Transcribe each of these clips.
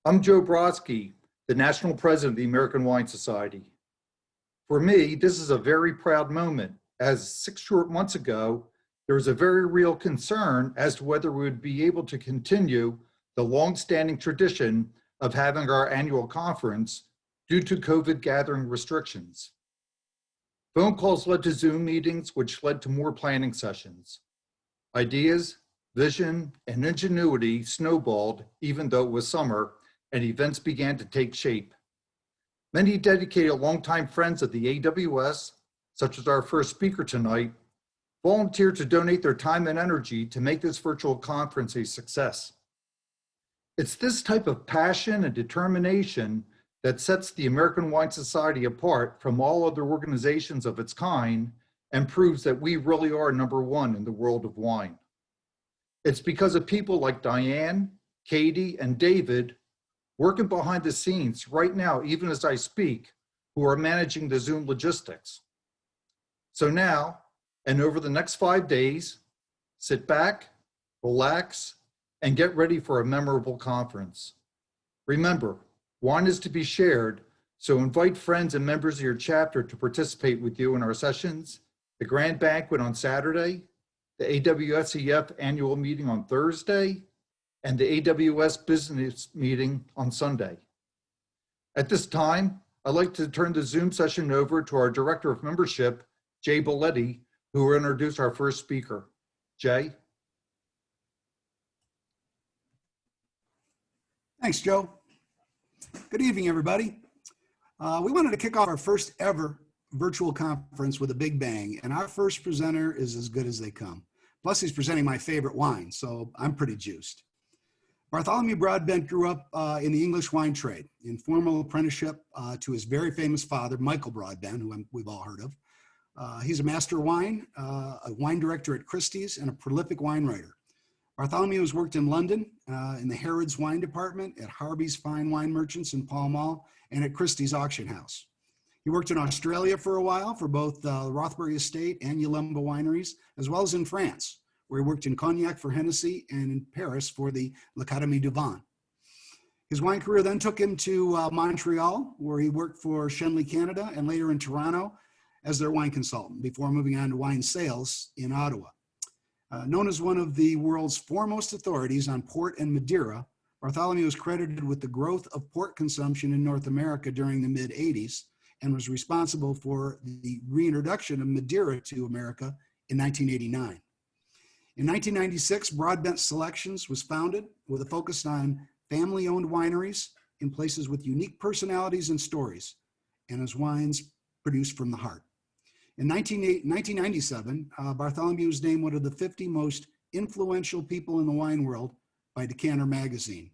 I'm Joe Brodsky, the National President of the American Wine Society. For me, this is a very proud moment, as 6 short months ago, there was a very real concern as to whether we would be able to continue the long-standing tradition of having our annual conference due to COVID gathering restrictions. Phone calls led to Zoom meetings, which led to more planning sessions. Ideas, vision, and ingenuity snowballed even though it was summer, and events began to take shape. Many dedicated longtime friends of the AWS, such as our first speaker tonight, volunteered to donate their time and energy to make this virtual conference a success. It's this type of passion and determination that sets the American Wine Society apart from all other organizations of its kind and proves that we really are number one in the world of wine. It's because of people like Diane, Katie, and David working behind the scenes right now, even as I speak, who are managing the Zoom logistics. So now, and over the next 5 days, sit back, relax, and get ready for a memorable conference. Remember, wine is to be shared, so invite friends and members of your chapter to participate with you in our sessions, the grand banquet on Saturday, the AWSEF annual meeting on Thursday, and the AWS business meeting on Sunday. At this time, I'd like to turn the Zoom session over to our Director of Membership, Jay Belletti, who will introduce our first speaker. Jay? Thanks, Joe. Good evening, everybody. We wanted to kick off our first ever virtual conference with a big bang, and our first presenter is as good as they come. Plus, he's presenting my favorite wine, so I'm pretty juiced. Bartholomew Broadbent grew up in the English wine trade, in formal apprenticeship to his very famous father, Michael Broadbent, who we've all heard of. He's a master of wine, a wine director at Christie's, and a prolific wine writer. Bartholomew has worked in London in the Harrods wine department, at Harvey's Fine Wine Merchants in Pall Mall, and at Christie's Auction House. He worked in Australia for a while for both Rothbury Estate and Yalumba wineries, as well as in France, where he worked in Cognac for Hennessy and in Paris for the L'Académie du Vin. His wine career then took him to Montreal, where he worked for Shenley Canada, and later in Toronto as their wine consultant, before moving on to wine sales in Ottawa. Known as one of the world's foremost authorities on port and Madeira, Bartholomew is credited with the growth of port consumption in North America during the mid-'80s and was responsible for the reintroduction of Madeira to America in 1989. In 1996, Broadbent Selections was founded with a focus on family-owned wineries in places with unique personalities and stories, and his wines produced from the heart. In 1997, Bartholomew was named one of the 50 most influential people in the wine world by Decanter magazine.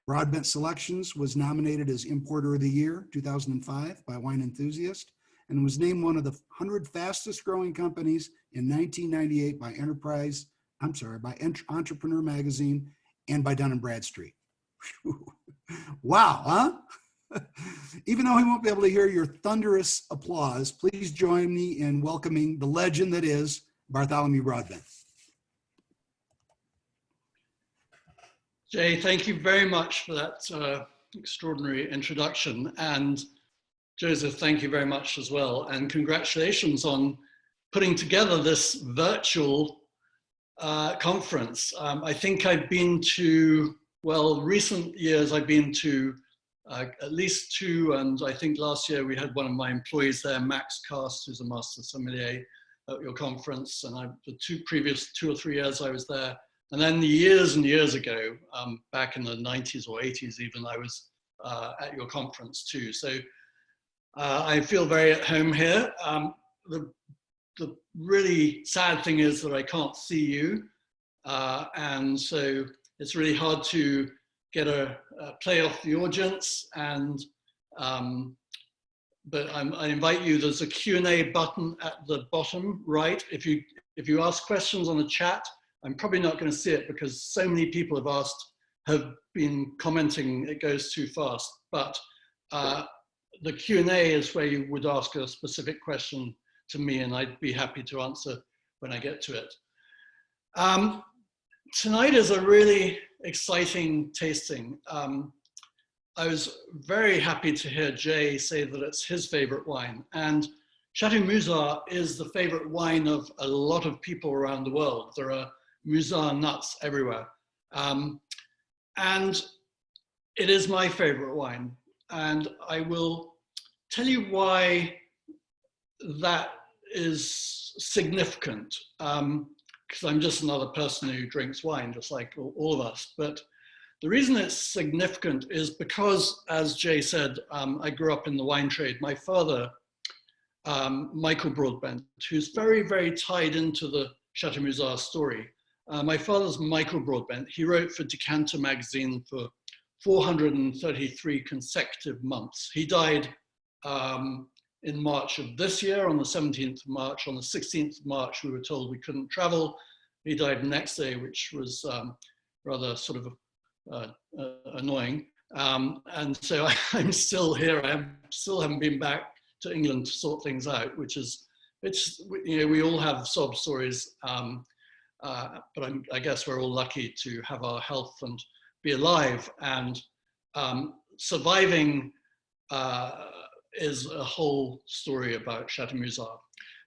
Broadbent Selections was nominated as Importer of the Year 2005 by Wine Enthusiast, and was named one of the 100 fastest growing companies in 1998 by Entrepreneur magazine and by Dun & Bradstreet. Wow, huh? Even though he won't be able to hear your thunderous applause, please join me in welcoming the legend that is Bartholomew Broadbent. Jay, thank you very much for that extraordinary introduction. And Joseph, thank you very much as well. And congratulations on putting together this virtual conference. I think I've been to, well, recent years I've been to at least 2, and I think last year we had one of my employees there, Max Cast, who's a master sommelier at your conference, and the previous 2 or 3 years I was there. And then years and years ago, back in the 90s or 80s even, I was at your conference too. So I feel very at home here. The really sad thing is that I can't see you. And so it's really hard to get a play off the audience. And, but I invite you, there's a Q&A button at the bottom right. If you ask questions on the chat, I'm probably not going to see it because so many people have been commenting it goes too fast. But the Q&A is where you would ask a specific question to me, and I'd be happy to answer when I get to it. Tonight is a really exciting tasting. I was very happy to hear Jay say that it's his favorite wine. And Chateau Musar is the favorite wine of a lot of people around the world. There are Musar nuts everywhere. And it is my favorite wine. And I will tell you why that is significant. Because I'm just another person who drinks wine, just like all of us. But the reason it's significant is because, as Jay said, I grew up in the wine trade. My father, Michael Broadbent, who's very, very tied into the Chateau Musar story. My father's Michael Broadbent. He wrote for Decanter magazine for 433 consecutive months. He died in March of this year, on the 17th of March. On the 16th of March, we were told we couldn't travel. He died the next day, which was rather sort of annoying. And so I'm still here. I still haven't been back to England to sort things out, which is, you know, we all have sob stories, but I guess we're all lucky to have our health and be alive, and surviving is a whole story about Chateau Musar.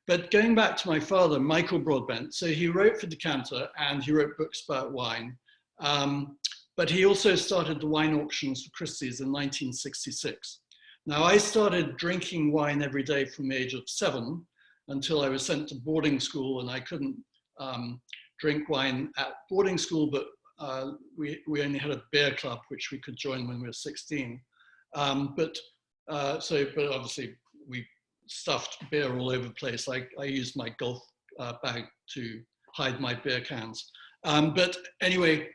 But going back to my father, Michael Broadbent, so he wrote for Decanter and he wrote books about wine. But he also started the wine auctions for Christie's in 1966. Now, I started drinking wine every day from the age of 7 until I was sent to boarding school, and I couldn't drink wine at boarding school, but we only had a beer club, which we could join when we were 16. But obviously we stuffed beer all over the place. I used my golf bag to hide my beer cans. But anyway,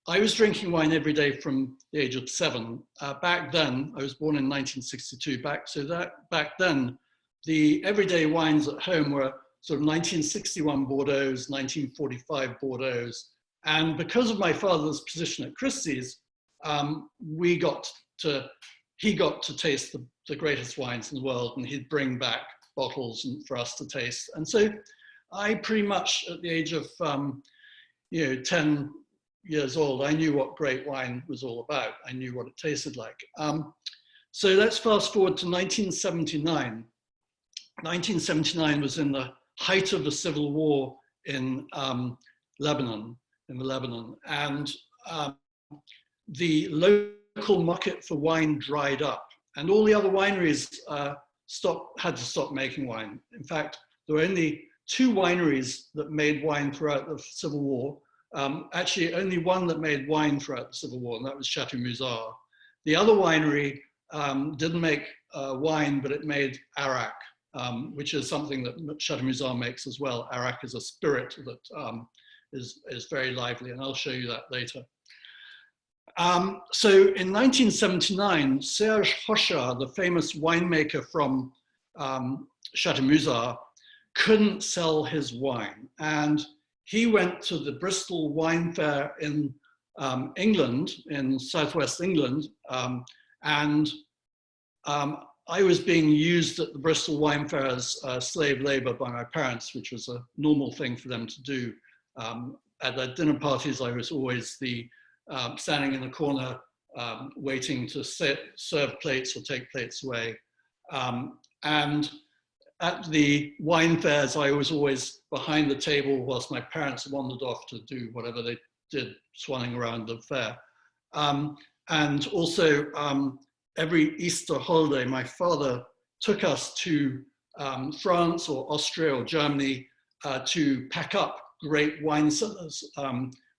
I was drinking wine every day from the age of 7. Back then, I was born in 1962. Back then, the everyday wines at home were sort of 1961 Bordeaux's, 1945 Bordeaux's. And because of my father's position at Christie's, he got to taste the greatest wines in the world, and he'd bring back bottles for us to taste. And so I pretty much, at the age of 10 years old, I knew what great wine was all about. I knew what it tasted like. So let's fast forward to 1979. 1979 was in the height of the civil war in Lebanon, and the local market for wine dried up, and all the other wineries had to stop making wine. In fact, there were only 2 wineries that made wine throughout the Civil War. Actually, only one that made wine throughout the Civil War, and that was Chateau Musar. The other winery didn't make wine, but it made arak, which is something that Chateau Musar makes as well. Arak is a spirit that is very lively, and I'll show you that later. So in 1979, Serge Hochar, the famous winemaker from Chateau Musar, couldn't sell his wine, and he went to the Bristol Wine Fair in England, in southwest England, and I was being used at the Bristol Wine Fair as slave labor by my parents, which was a normal thing for them to do. At their dinner parties, I was always standing in the corner waiting to serve plates or take plates away. And at the wine fairs, I was always behind the table whilst my parents wandered off to do whatever they did, swanning around the fair. And also, every Easter holiday, my father took us to France or Austria or Germany to pack up great wine cellars,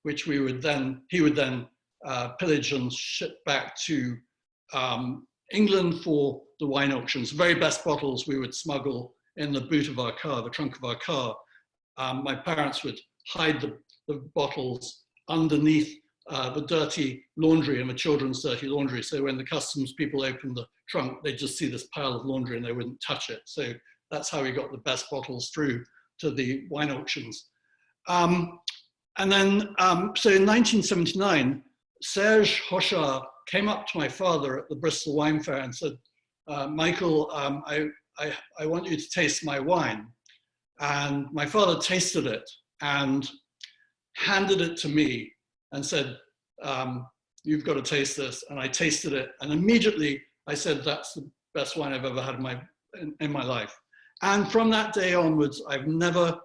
which he would then pillage and ship back to England for the wine auctions. The very best bottles we would smuggle in the boot of our car, the trunk of our car. My parents would hide the bottles underneath the dirty laundry and the children's dirty laundry. So when the customs people opened the trunk, they'd just see this pile of laundry and they wouldn't touch it. So that's how we got the best bottles through to the wine auctions. And then, so in 1979, Serge Hochar came up to my father at the Bristol Wine Fair and said, Michael, I want you to taste my wine. And my father tasted it and handed it to me and said, you've got to taste this. And I tasted it, and immediately I said, that's the best wine I've ever had in my life. And from that day onwards, I've never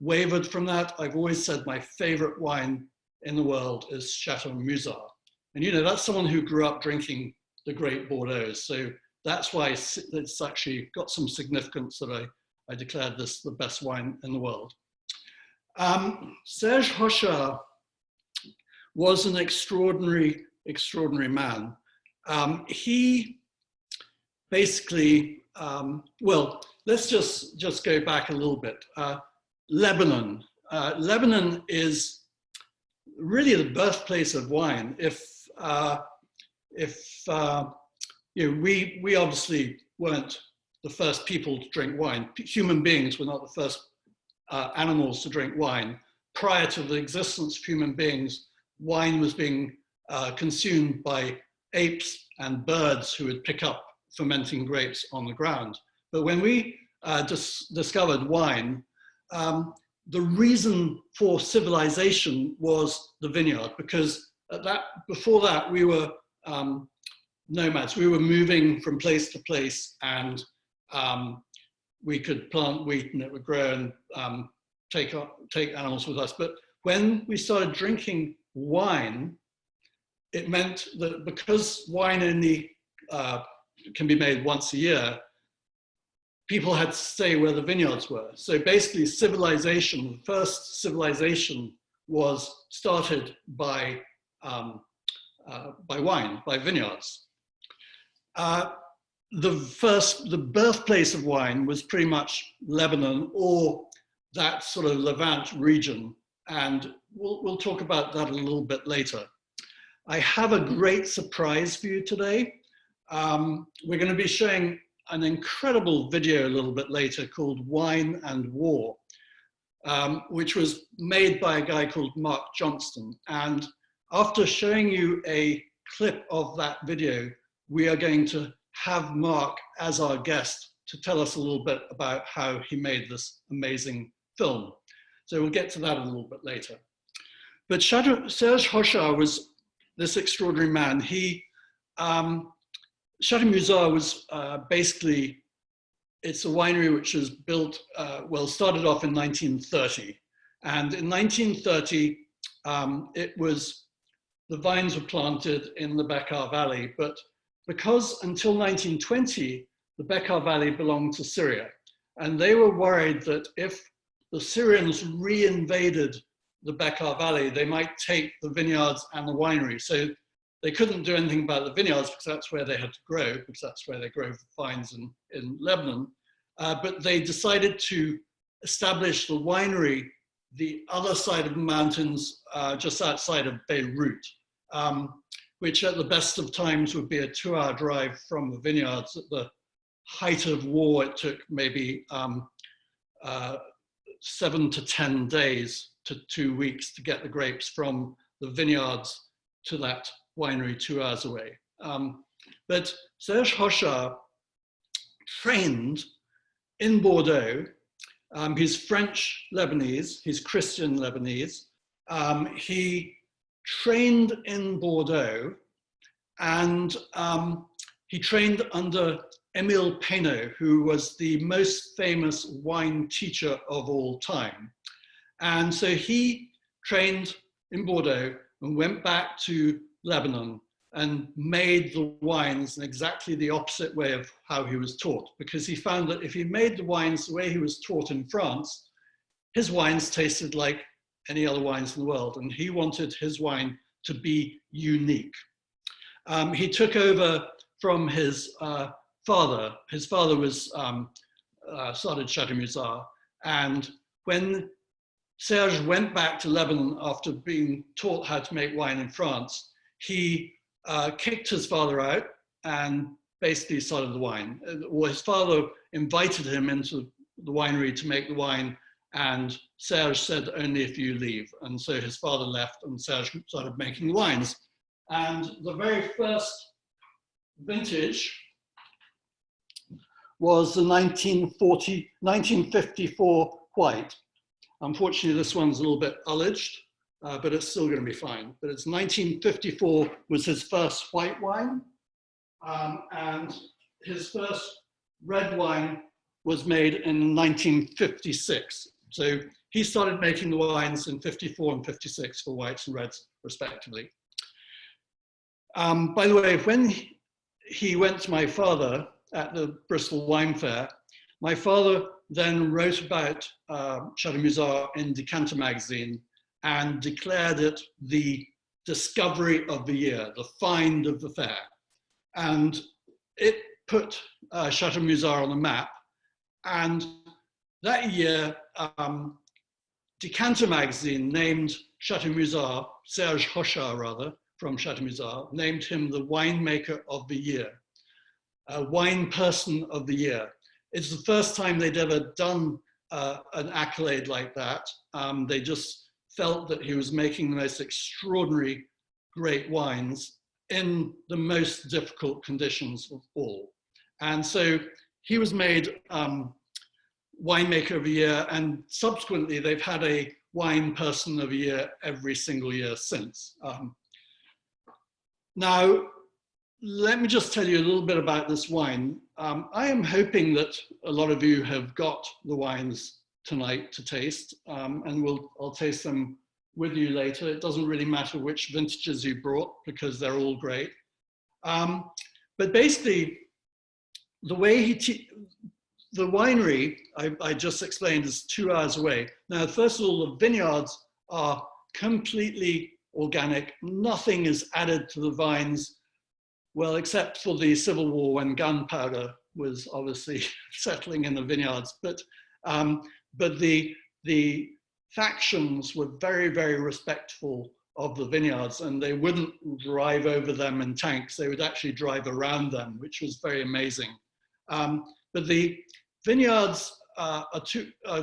wavered from that. I've always said my favorite wine in the world is Chateau Musar. And that's someone who grew up drinking the great Bordeaux. So that's why it's actually got some significance that I declared this the best wine in the world. Serge Hochar was an extraordinary man. He basically, well, let's just go back a little bit. Lebanon. Lebanon is really the birthplace of wine. We obviously weren't the first people to drink wine. Human beings were not the first animals to drink wine. Prior to the existence of human beings, wine was being consumed by apes and birds who would pick up fermenting grapes on the ground. But when we discovered wine, the reason for civilization was the vineyard, because before that we were nomads. We were moving from place to place, and we could plant wheat and it would grow and take animals with us. But when we started drinking wine, it meant that because wine only can be made once a year, people had to stay where the vineyards were. So basically civilization, the first civilization was started by wine, by vineyards. The birthplace of wine was pretty much Lebanon or that sort of Levant region. And we'll talk about that a little bit later. I have a great surprise for you today. We're going to be showing an incredible video a little bit later called Wine and War, which was made by a guy called Mark Johnston. And after showing you a clip of that video, we are going to have Mark as our guest to tell us a little bit about how he made this amazing film. So we'll get to that a little bit later. But Serge Hochar was this extraordinary man. Chateau Musar was basically, it's a winery which was built, started off in 1930. And in 1930, the vines were planted in the Bekaa Valley, but because until 1920, the Bekaa Valley belonged to Syria. And they were worried that if the Syrians reinvaded the Bekaa Valley, they might take the vineyards and the winery. So they couldn't do anything about the vineyards because that's where they had to grow, because that's where they grow vines in Lebanon. But they decided to establish the winery the other side of the mountains, just outside of Beirut, which at the best of times would be a 2-hour drive from the vineyards. At the height of war, it took maybe 7 to 10 days to 2 weeks to get the grapes from the vineyards to that winery 2 hours away. But Serge Hochar trained in Bordeaux. He's French Lebanese, he's Christian Lebanese. He trained in Bordeaux, and he trained under Émile Peynaud, who was the most famous wine teacher of all time. And so he trained in Bordeaux and went back to Lebanon and made the wines in exactly the opposite way of how he was taught, because he found that if he made the wines the way he was taught in France, his wines tasted like any other wines in the world, and he wanted his wine to be unique. He took over from his father. His father was started Chateau Musar, and when Serge went back to Lebanon after being taught how to make wine in France, he kicked his father out and basically started the wine. Or his father invited him into the winery to make the wine, and Serge said, only if you leave. And so his father left and Serge started making the wines. And the very first vintage was the 1954 white. Unfortunately, this one's a little bit ullaged. but it's still going to be fine. But it's 1954 was his first white wine, and his first red wine was made in 1956. So he started making the wines in 54 and 56 for whites and reds, respectively. By the way, when he went to my father at the Bristol Wine Fair, my father then wrote about Chateau Musar in Decanter magazine and declared it the discovery of the year, the find of the fair. And it put Chateau Musar on the map. And that year, Decanter magazine named Chateau Musar, Serge Hochard rather, from Chateau Musar, named him the winemaker of the year, wine person of the year. It's the first time they'd ever done an accolade like that. They just felt that he was making the most extraordinary great wines in the most difficult conditions of all. And so he was made winemaker of the year, and subsequently they've had a wine person of the year every single year since. Now, let me just tell you a little bit about this wine. I am hoping that a lot of you have got the wines tonight to taste, and I'll taste them with you later. It doesn't really matter which vintages you brought because they're all great. But basically, the way the winery I just explained is 2 hours away. Now, first of all, the vineyards are completely organic. Nothing is added to the vines, well, except for the Civil War when gunpowder was obviously settling in the vineyards. But the factions were very, very respectful of the vineyards, and they wouldn't drive over them in tanks. They would actually drive around them, which was very amazing. But the vineyards are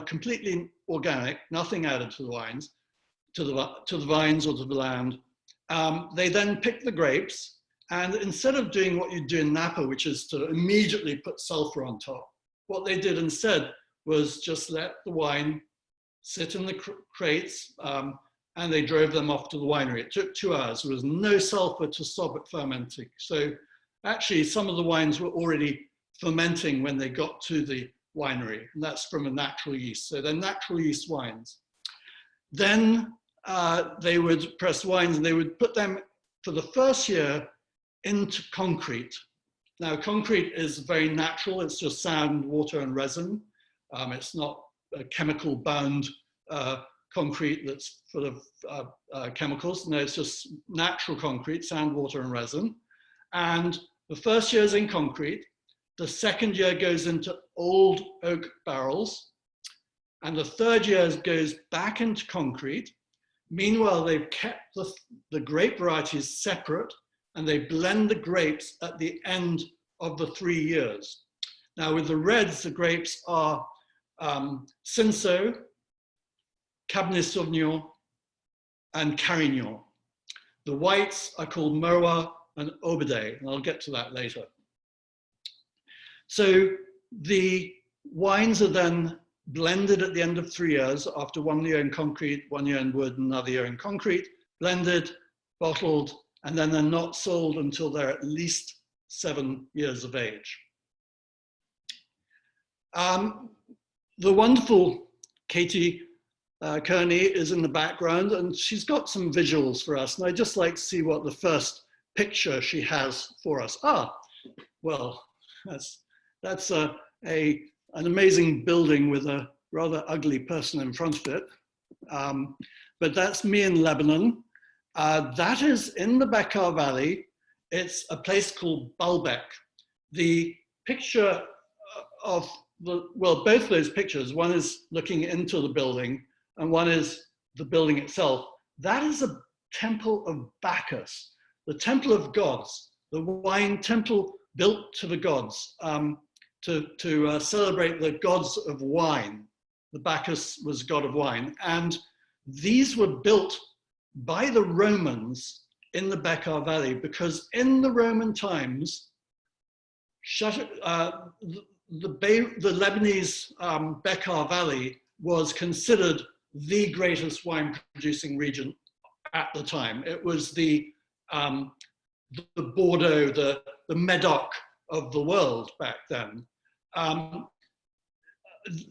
completely organic, nothing added to the wines, to the vines or to the land. They then pick the grapes, and instead of doing what you do in Napa, which is to immediately put sulfur on top, what they did instead was just let the wine sit in the crates, and they drove them off to the winery. It took 2 hours. There was no sulfur to stop it fermenting. So actually, some of the wines were already fermenting when they got to the winery, and that's from a natural yeast. So they're natural yeast wines. Then they would press wines, and they would put them for the first year into concrete. Now, concrete is very natural. It's just sand, water, and resin. It's not a chemical bound concrete that's full of chemicals. No, it's just natural concrete, sand, water, and resin. And the first year is in concrete. The second year goes into old oak barrels. And the third year goes back into concrete. Meanwhile, they've kept the grape varieties separate, and they blend the grapes at the end of the 3 years. Now, with the reds, the grapes are Cinsault, Cabernet Sauvignon, and Carignan. The whites are called Merlot and Aubedet, and I'll get to that later. So the wines are then blended at the end of 3 years, after 1 year in concrete, 1 year in wood, another year in concrete, blended, bottled, and then they're not sold until they're at least 7 years of age. The wonderful Katie Kearney is in the background, and she's got some visuals for us. And I'd just like to see what the first picture she has for us. Well, that's an amazing building with a rather ugly person in front of it. But that's me in Lebanon. That is in the Bekaa Valley. It's a place called Baalbek. The picture of both those pictures, one is looking into the building and one is the building itself. That is a temple of Bacchus, the temple of gods, the wine temple built to the gods, to celebrate the gods of wine. The Bacchus was god of wine. And these were built by the Romans in the Bekaa Valley, because in the Roman times, the Lebanese Bekaa Valley was considered the greatest wine producing region at the time. It was the Bordeaux, the Medoc of the world back then.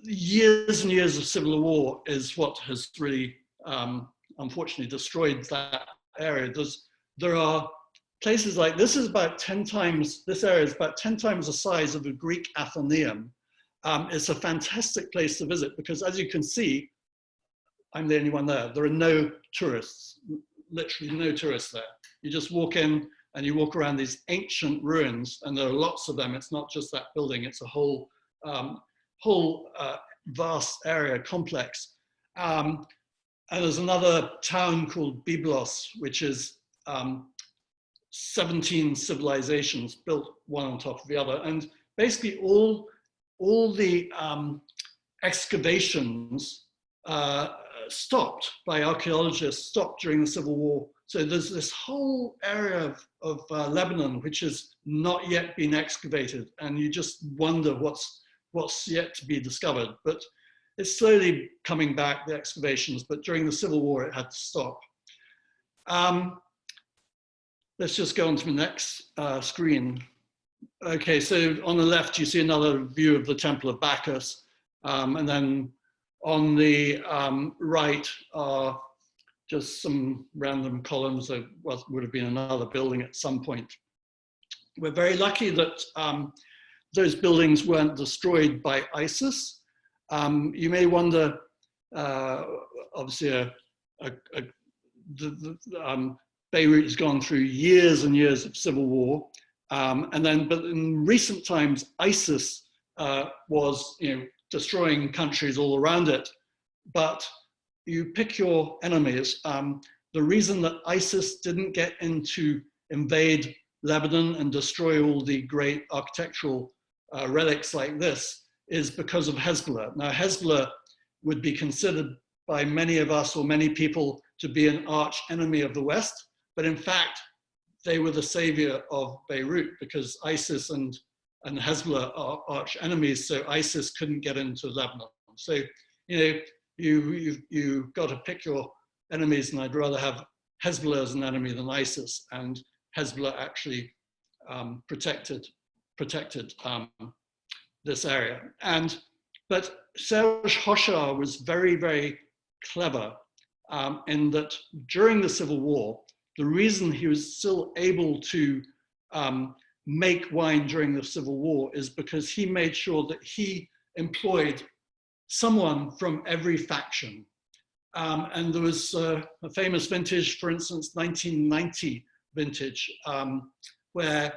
Years and years of civil war is what has really, unfortunately, destroyed that area. There are places like this is about 10 times, this area is about 10 times the size of the Greek Athenaeum. It's a fantastic place to visit because, as you can see, I'm the only one there. There are no tourists, literally no tourists there. You just walk in and you walk around these ancient ruins, and there are lots of them. It's not just that building, it's a whole vast area complex. And there's another town called Byblos, which is 17 civilizations built one on top of the other. And basically all the excavations stopped by archaeologists, stopped during the Civil War. So there's this whole area of Lebanon which has not yet been excavated, and you just wonder what's yet to be discovered. But it's slowly coming back, the excavations, but during the Civil War it had to stop. Let's just go on to the next screen. Okay, so on the left you see another view of the Temple of Bacchus, and then on the right are just some random columns of what would have been another building at some point. We're very lucky that those buildings weren't destroyed by ISIS. You may wonder, obviously, Beirut has gone through years and years of civil war, but in recent times, ISIS was, destroying countries all around it. But you pick your enemies. The reason that ISIS didn't get into invade Lebanon and destroy all the great architectural relics like this is because of Hezbollah. Now, Hezbollah would be considered by many of us or many people to be an arch enemy of the West, but in fact, they were the savior of Beirut because ISIS and Hezbollah are arch enemies, so ISIS couldn't get into Lebanon. So, you've got to pick your enemies, and I'd rather have Hezbollah as an enemy than ISIS, and Hezbollah actually protected this area. But Serge Hoshar was very, very clever in that during the Civil War, the reason he was still able to make wine during the Civil War is because he made sure that he employed someone from every faction. And there was a famous vintage, for instance, 1990 vintage, where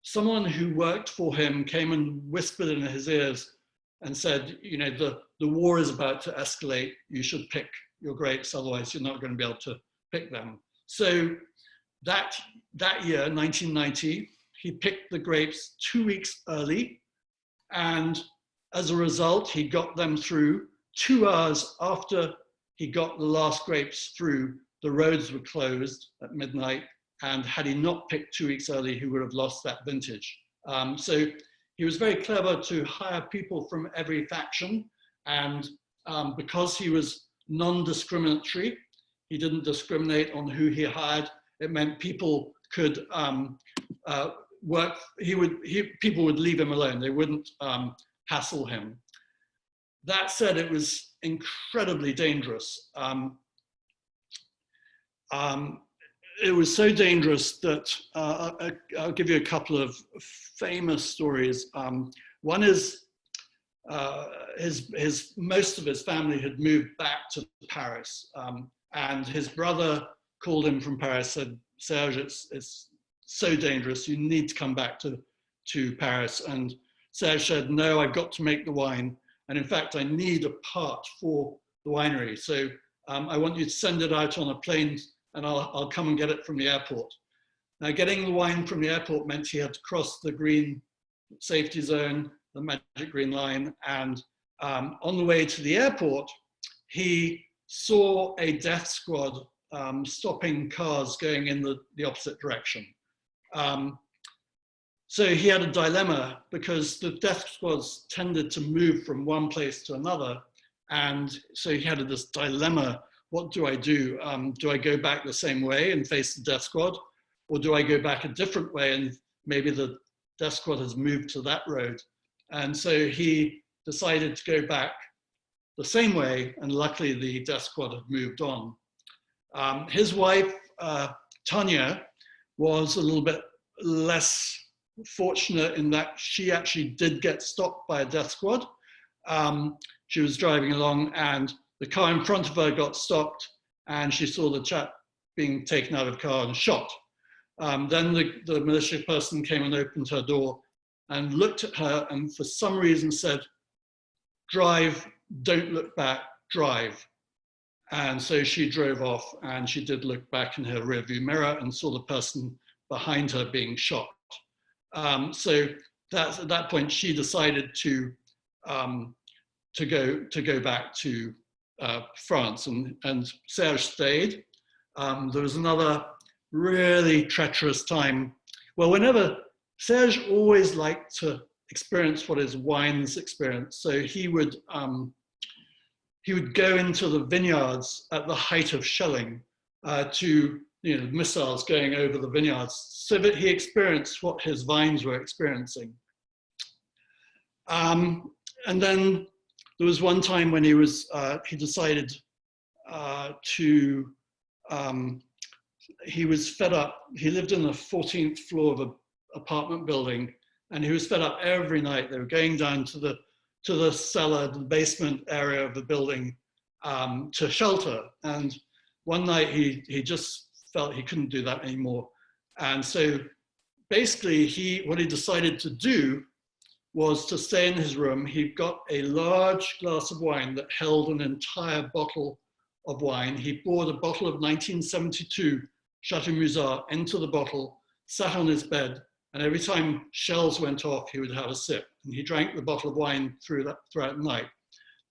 someone who worked for him came and whispered in his ears and said, the war is about to escalate, you should pick your grapes, otherwise you're not going to be able to pick them. So that year, 1990, he picked the grapes 2 weeks early, and as a result, he got them through 2 hours after he got the last grapes through. The roads were closed at midnight, and had he not picked 2 weeks early, he would have lost that vintage. So he was very clever to hire people from every faction, and because he was non-discriminatory, he didn't discriminate on who he hired. It meant people could work. People would leave him alone. They wouldn't hassle him. That said, it was incredibly dangerous. It was so dangerous that I'll give you a couple of famous stories. One is most of his family had moved back to Paris, and his brother called him from Paris, said, "Serge, it's so dangerous. You need to come back to Paris." And Serge said, "No, I've got to make the wine. And in fact, I need a part for the winery. So I want you to send it out on a plane and I'll come and get it from the airport." Now, getting the wine from the airport meant he had to cross the green safety zone, the magic green line. And on the way to the airport, he saw a death squad stopping cars going in the opposite direction. So he had a dilemma because the death squads tended to move from one place to another. And so he had this dilemma what do I do? Do I go back the same way and face the death squad? Or do I go back a different way and maybe the death squad has moved to that road? And so he decided to go back the same way, and luckily the death squad had moved on. His wife, Tanya, was a little bit less fortunate in that she actually did get stopped by a death squad. She was driving along and the car in front of her got stopped and she saw the chap being taken out of the car and shot. Then the militia person came and opened her door and looked at her and for some reason said, "Drive, don't look back, drive." And so she drove off and she did look back in her rearview mirror and saw the person behind her being shot. So at that point she decided to go back to France, and Serge stayed. There was another really treacherous time. Well, Serge always liked to experience what his wines experience. So he would go into the vineyards at the height of shelling to, missiles going over the vineyards, so that he experienced what his vines were experiencing. And then there was one time when he decided he was fed up. He lived in the 14th floor of an apartment building, and he was fed up every night. They were going down to the cellar, the basement area of the building to shelter. And one night he just felt he couldn't do that anymore. And so basically what he decided to do was to stay in his room. He got a large glass of wine that held an entire bottle of wine. He poured a bottle of 1972 Chateau Musar into the bottle, sat on his bed, and every time shells went off, he would have a sip. And he drank the bottle of wine throughout the night.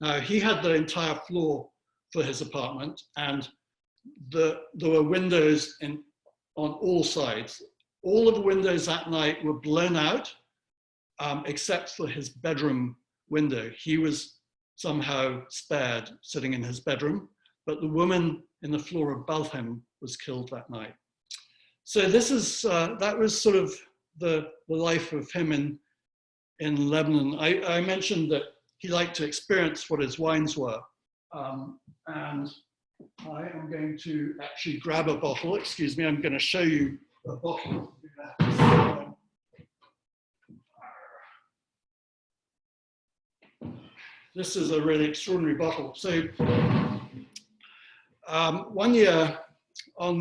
Now, he had the entire floor for his apartment, and there were windows on all sides. All of the windows that night were blown out, except for his bedroom window. He was somehow spared sitting in his bedroom, but the woman in the floor above him was killed that night. So that was sort of the life of him in Lebanon. I mentioned that he liked to experience what his wines were. And I am going to actually grab a bottle. Excuse me, I'm going to show you a bottle. This is a really extraordinary bottle. So one year I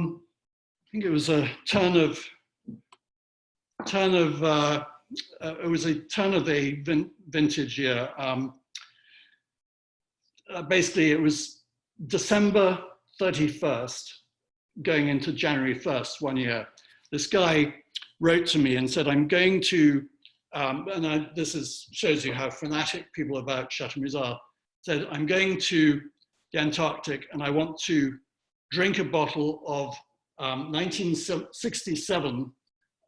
think it was a turn of a vintage year. Basically, it was December 31st, going into January 1st, one year. This guy wrote to me and said, "I'm going to," this shows you how fanatic people are about Chateau Musar. Said, "I'm going to the Antarctic and I want to drink a bottle of 1967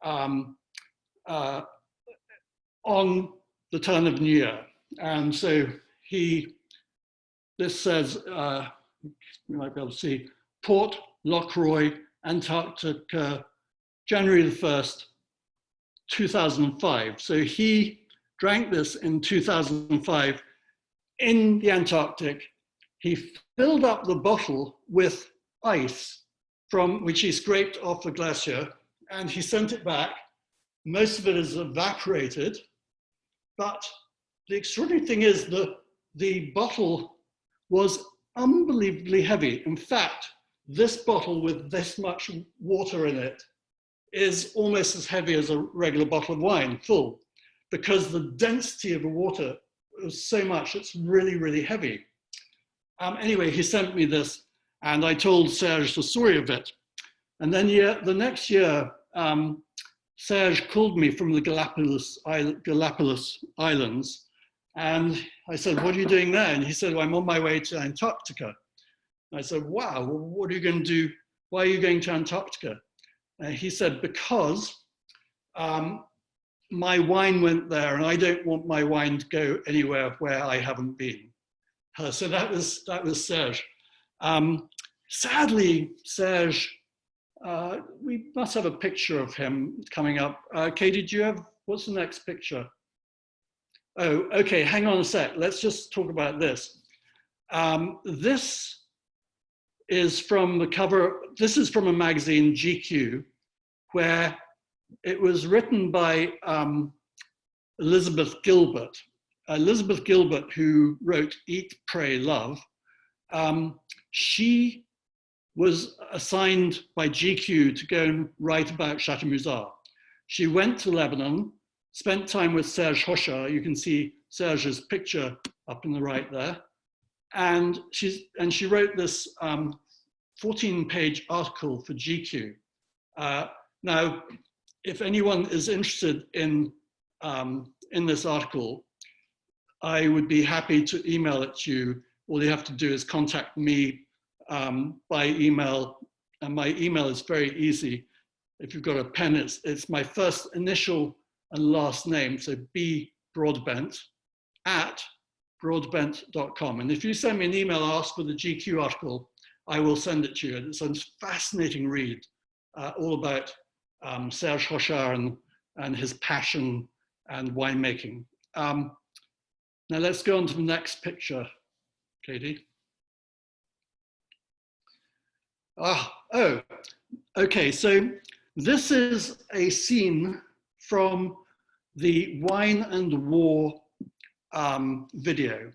on the turn of New Year." And so this says, you might be able to see, Port Lockroy, Antarctica, January the 1st, 2005. So he drank this in 2005 in the Antarctic. He filled up the bottle with ice from which he scraped off the glacier, and he sent it back. Most of it is evaporated, but the extraordinary thing is the bottle was unbelievably heavy. In fact, this bottle with this much water in it is almost as heavy as a regular bottle of wine, full, because the density of the water is so much, it's really, really heavy. Anyway, he sent me this, and I told Serge the story of it. And then the next year, Serge called me from the Galapagos Islands, and I said, "What are you doing there?" And he said, "Well, I'm on my way to Antarctica." And I said, "Wow, well, what are you going to do? Why are you going to Antarctica?" And he said, "Because my wine went there, and I don't want my wine to go anywhere where I haven't been." So that was Serge. Sadly, Serge, we must have a picture of him coming up. Katie, do you have, what's the next picture? Oh, okay, hang on a sec. Let's just talk about this. This is from the cover, this is from a magazine, GQ, where it was written by Elizabeth Gilbert. Elizabeth Gilbert, who wrote Eat, Pray, Love, she was assigned by GQ to go and write about Chateau Musar. She went to Lebanon, spent time with Serge Hochar. You can see Serge's picture up in the right there. And she wrote this 14-page article for GQ. Now, if anyone is interested in this article, I would be happy to email it to you. All you have to do is contact me by email, and my email is very easy. If you've got a pen, it's my first initial and last name, so B Broadbent @broadbent.com. And if you send me an email, ask for the GQ article, I will send it to you. It's a fascinating read, all about Serge Hochar and his passion and winemaking. Now let's go on to the next picture, Katie. Oh, okay, so this is a scene from the Wine and War video.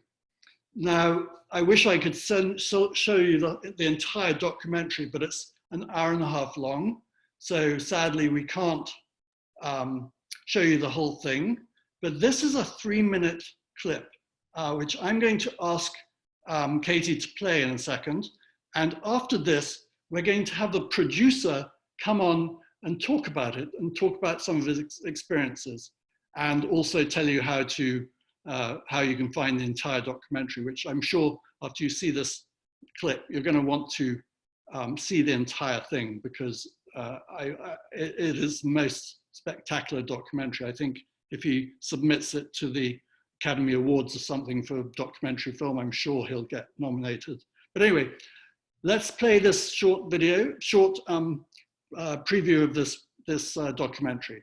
Now, I wish I could show you the entire documentary, but it's an hour-and-a-half long. So sadly, we can't show you the whole thing. But this is a 3-minute clip, which I'm going to ask Katie to play in a second. And after this, we're going to have the producer come on and talk about it and talk about some of his experiences, and also tell you how you can find the entire documentary, which I'm sure after you see this clip, you're going to want to see the entire thing, because it is the most spectacular documentary. I think if he submits it to the Academy Awards or something for documentary film, I'm sure he'll get nominated. But anyway, let's play this short video, short preview of this documentary.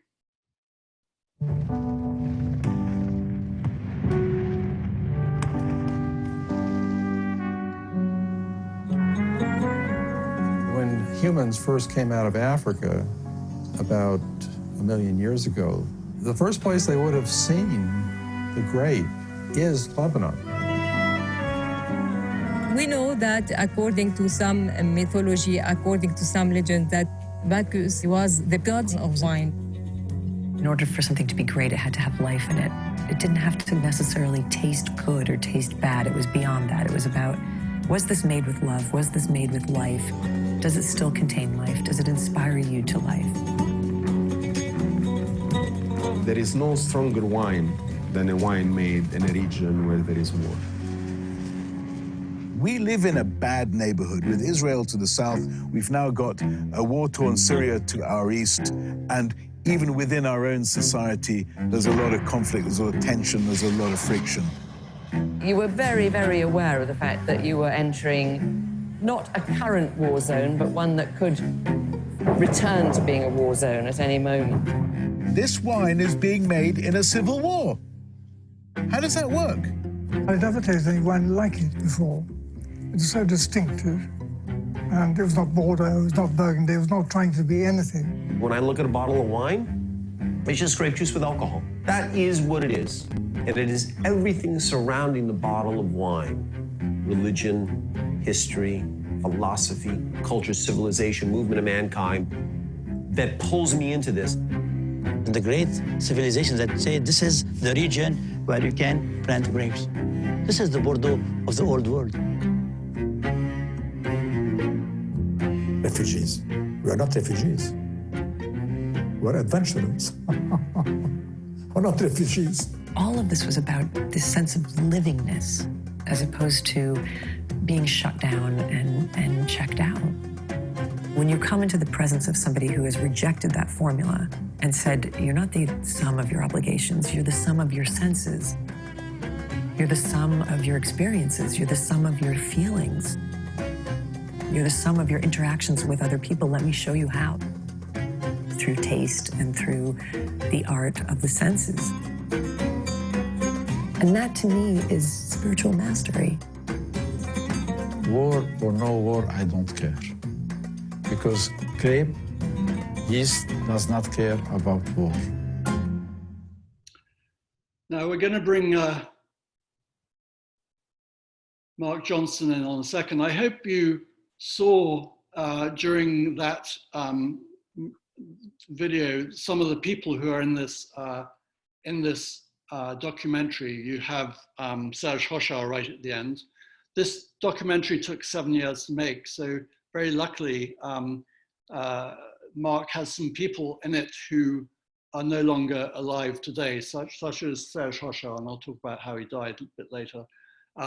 When humans first came out of Africa about 1 million years ago, the first place they would have seen the grape is Lebanon. We know that according to some mythology, according to some legend, that Bacchus was the god of wine. In order for something to be great, it had to have life in it. It didn't have to necessarily taste good or taste bad. It was beyond that. It was about, was this made with love? Was this made with life? Does it still contain life? Does it inspire you to life? There is no stronger wine than a wine made in a region where there is war. We live in a bad neighborhood. With Israel to the south, we've now got a war-torn Syria to our east, and even within our own society, there's a lot of conflict, there's a lot of tension, there's a lot of friction. You were very, very aware of the fact that you were entering not a current war zone, but one that could return to being a war zone at any moment. This wine is being made in a civil war. How does that work? I'd never tasted any wine like it before. It's so distinctive. And it was not Bordeaux, it was not Burgundy, it was not trying to be anything. When I look at a bottle of wine, it's just grape juice with alcohol. That is what it is. And it is everything surrounding the bottle of wine. Religion, history, philosophy, culture, civilization, movement of mankind, that pulls me into this. The great civilizations that say this is the region where you can plant grapes. This is the Bordeaux of the old world. Refugees. We are not refugees. We're adventurers. We're not refugees. All of this was about this sense of livingness, as opposed to being shut down and checked out. When you come into the presence of somebody who has rejected that formula and said, you're not the sum of your obligations, you're the sum of your senses. You're the sum of your experiences, you're the sum of your feelings. You're the sum of your interactions with other people. Let me show you how. Through taste and through the art of the senses. And that to me is spiritual mastery. War or no war, I don't care. Because grape, yeast does not care about war. Now we're going to bring Mark Johnson in on a second. I hope you saw during that video some of the people who are in this documentary. You have Serge Hochar right at the end. This documentary took 7 years to make, so very luckily Mark has some people in it who are no longer alive today, such as Serge Hochar, and I'll talk about how he died a bit later.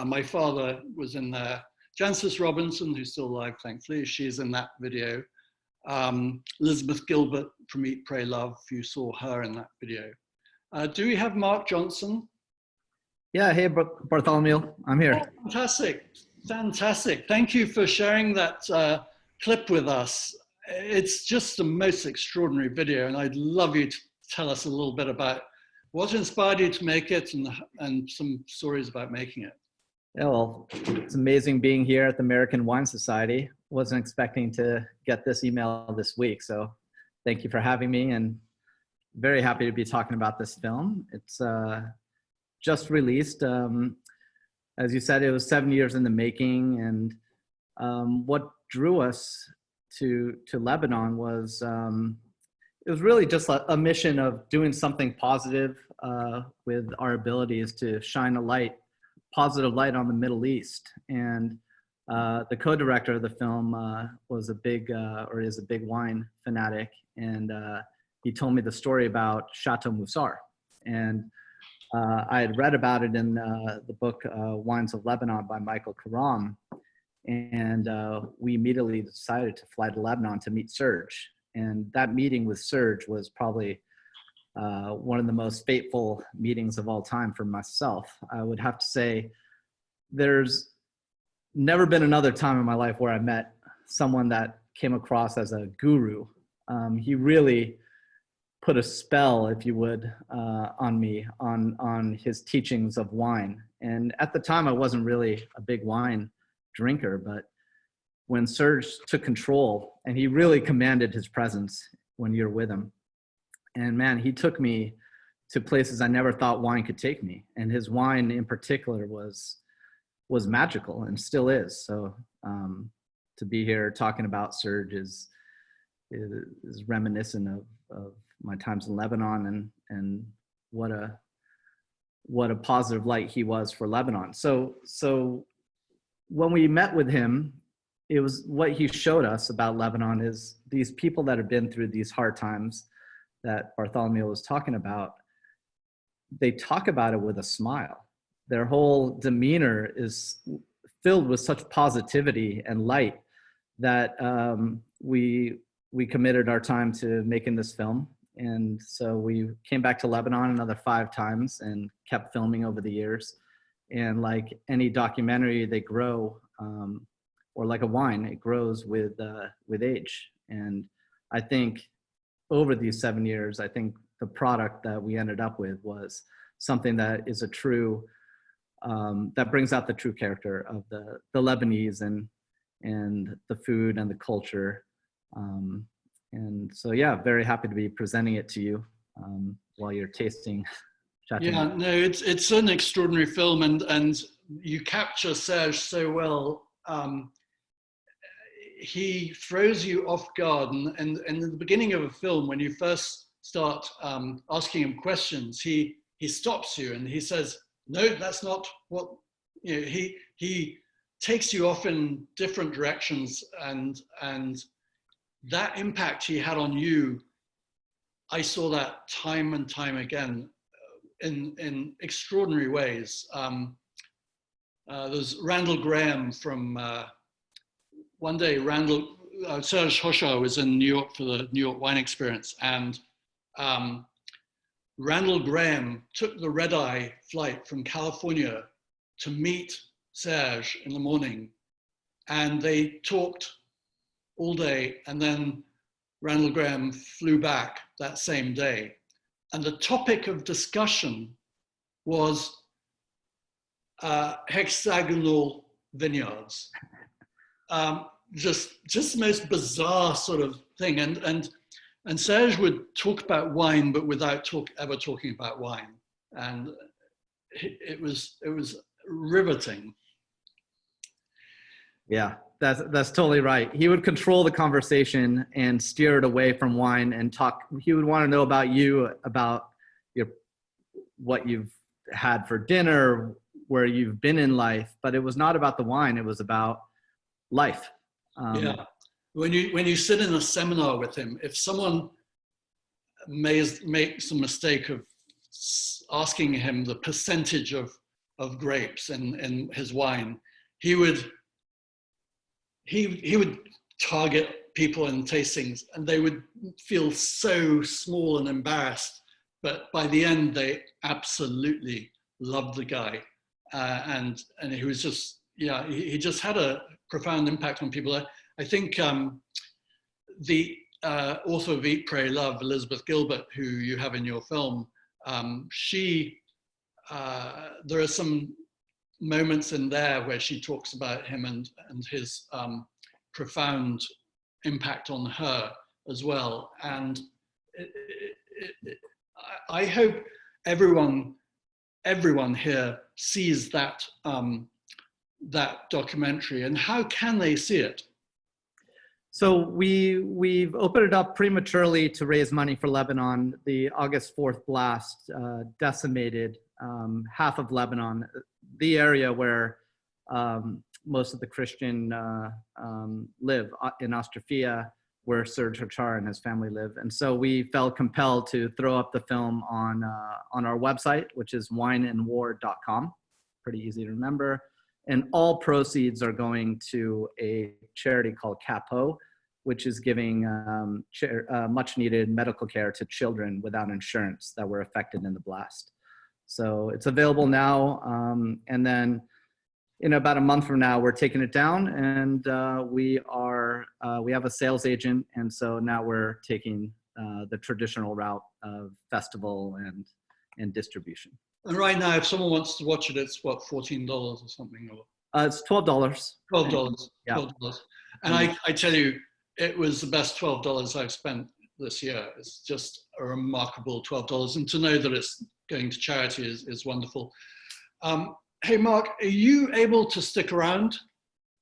My father was in there. Jancis Robinson, who's still alive, thankfully, she's in that video. Elizabeth Gilbert from Eat, Pray, Love, you saw her in that video. Do we have Mark Johnson? Yeah, hey, Bartholomew, I'm here. Oh, fantastic, fantastic. Thank you for sharing that clip with us. It's just the most extraordinary video, and I'd love you to tell us a little bit about what inspired you to make it and some stories about making it. Yeah, well, it's amazing being here at the American Wine Society. Wasn't expecting to get this email this week, so thank you for having me, and very happy to be talking about this film. It's just released. As you said, it was 7 years in the making, and what drew us to Lebanon was it was really just a mission of doing something positive with our abilities to shine a light, positive light on the Middle East. And the co-director of the film was a big, or is a big wine fanatic, and he told me the story about Chateau Musar. And I had read about it in the book Wines of Lebanon by Michael Karam, and we immediately decided to fly to Lebanon to meet Serge. And that meeting with Serge was probably one of the most fateful meetings of all time for myself. I would have to say there's never been another time in my life where I met someone that came across as a guru. He really put a spell, if you would, on me, on his teachings of wine. And at the time, I wasn't really a big wine drinker, but when Serge took control, and he really commanded his presence when you're with him. And man, he took me to places I never thought wine could take me. And his wine in particular was magical and still is. So to be here talking about Serge is reminiscent of my times in Lebanon and what a positive light he was for Lebanon. So when we met with him, it was what he showed us about Lebanon is these people that have been through these hard times that Bartholomew was talking about, they talk about it with a smile. Their whole demeanor is filled with such positivity and light that we committed our time to making this film. And so we came back to Lebanon another 5 times and kept filming over the years. And like any documentary, they grow, or like a wine, it grows with age. And I think over these 7 years, I think the product that we ended up with was something that is a true, that brings out the true character of the Lebanese and the food and the culture. And so, yeah, very happy to be presenting it to you while you're tasting Chateau. Yeah, no, it's an extraordinary film, and you capture Serge so well. He throws you off guard, and in the beginning of a film, when you first start asking him questions, he stops you and he says, "No, that's not what," you know, he takes you off in different directions, and that impact he had on you, I saw that time and time again in extraordinary ways. There's Randall Graham from, one day Serge Hochar was in New York for the New York Wine Experience, and Randall Graham took the red-eye flight from California to meet Serge in the morning and they talked all day, and then Randall Graham flew back that same day. And the topic of discussion was hexagonal vineyards. Just the most bizarre sort of thing. And Serge would talk about wine, but without ever talking about wine. And it was riveting. Yeah, that's totally right. He would control the conversation and steer it away from wine and talk. He would want to know about you, about what you've had for dinner, where you've been in life. But it was not about the wine. It was about life. Yeah. When you sit in a seminar with him, if someone makes a mistake of asking him the percentage of grapes in his wine, he would target people in tastings, and they would feel so small and embarrassed. But by the end, they absolutely loved the guy, and he was just, yeah, he just had a profound impact on people. I think the author of Eat, Pray, Love, Elizabeth Gilbert, who you have in your film, there are some moments in there where she talks about him and his profound impact on her as well. And I hope everyone here sees that that documentary. And how can they see it? So we've opened it up prematurely to raise money for Lebanon. The August 4th blast decimated half of Lebanon, the area where most of the Christian live in Ostrofia, where Serge Tartare and his family live. And so we felt compelled to throw up the film on our website, which is wineandwar.com. Pretty easy to remember. And all proceeds are going to a charity called Chateau, which is giving much needed medical care to children without insurance that were affected in the blast. So it's available now. And then in about a month from now, we're taking it down, and we have a sales agent. And so now we're taking the traditional route of festival and distribution. And right now, if someone wants to watch it, it's what, $14 or something? Or it's $12. $12. Yeah. $12. And I tell you, it was the best $12 I've spent this year. It's just a remarkable $12. And to know that it's going to charity is wonderful. Hey, Mark, are you able to stick around?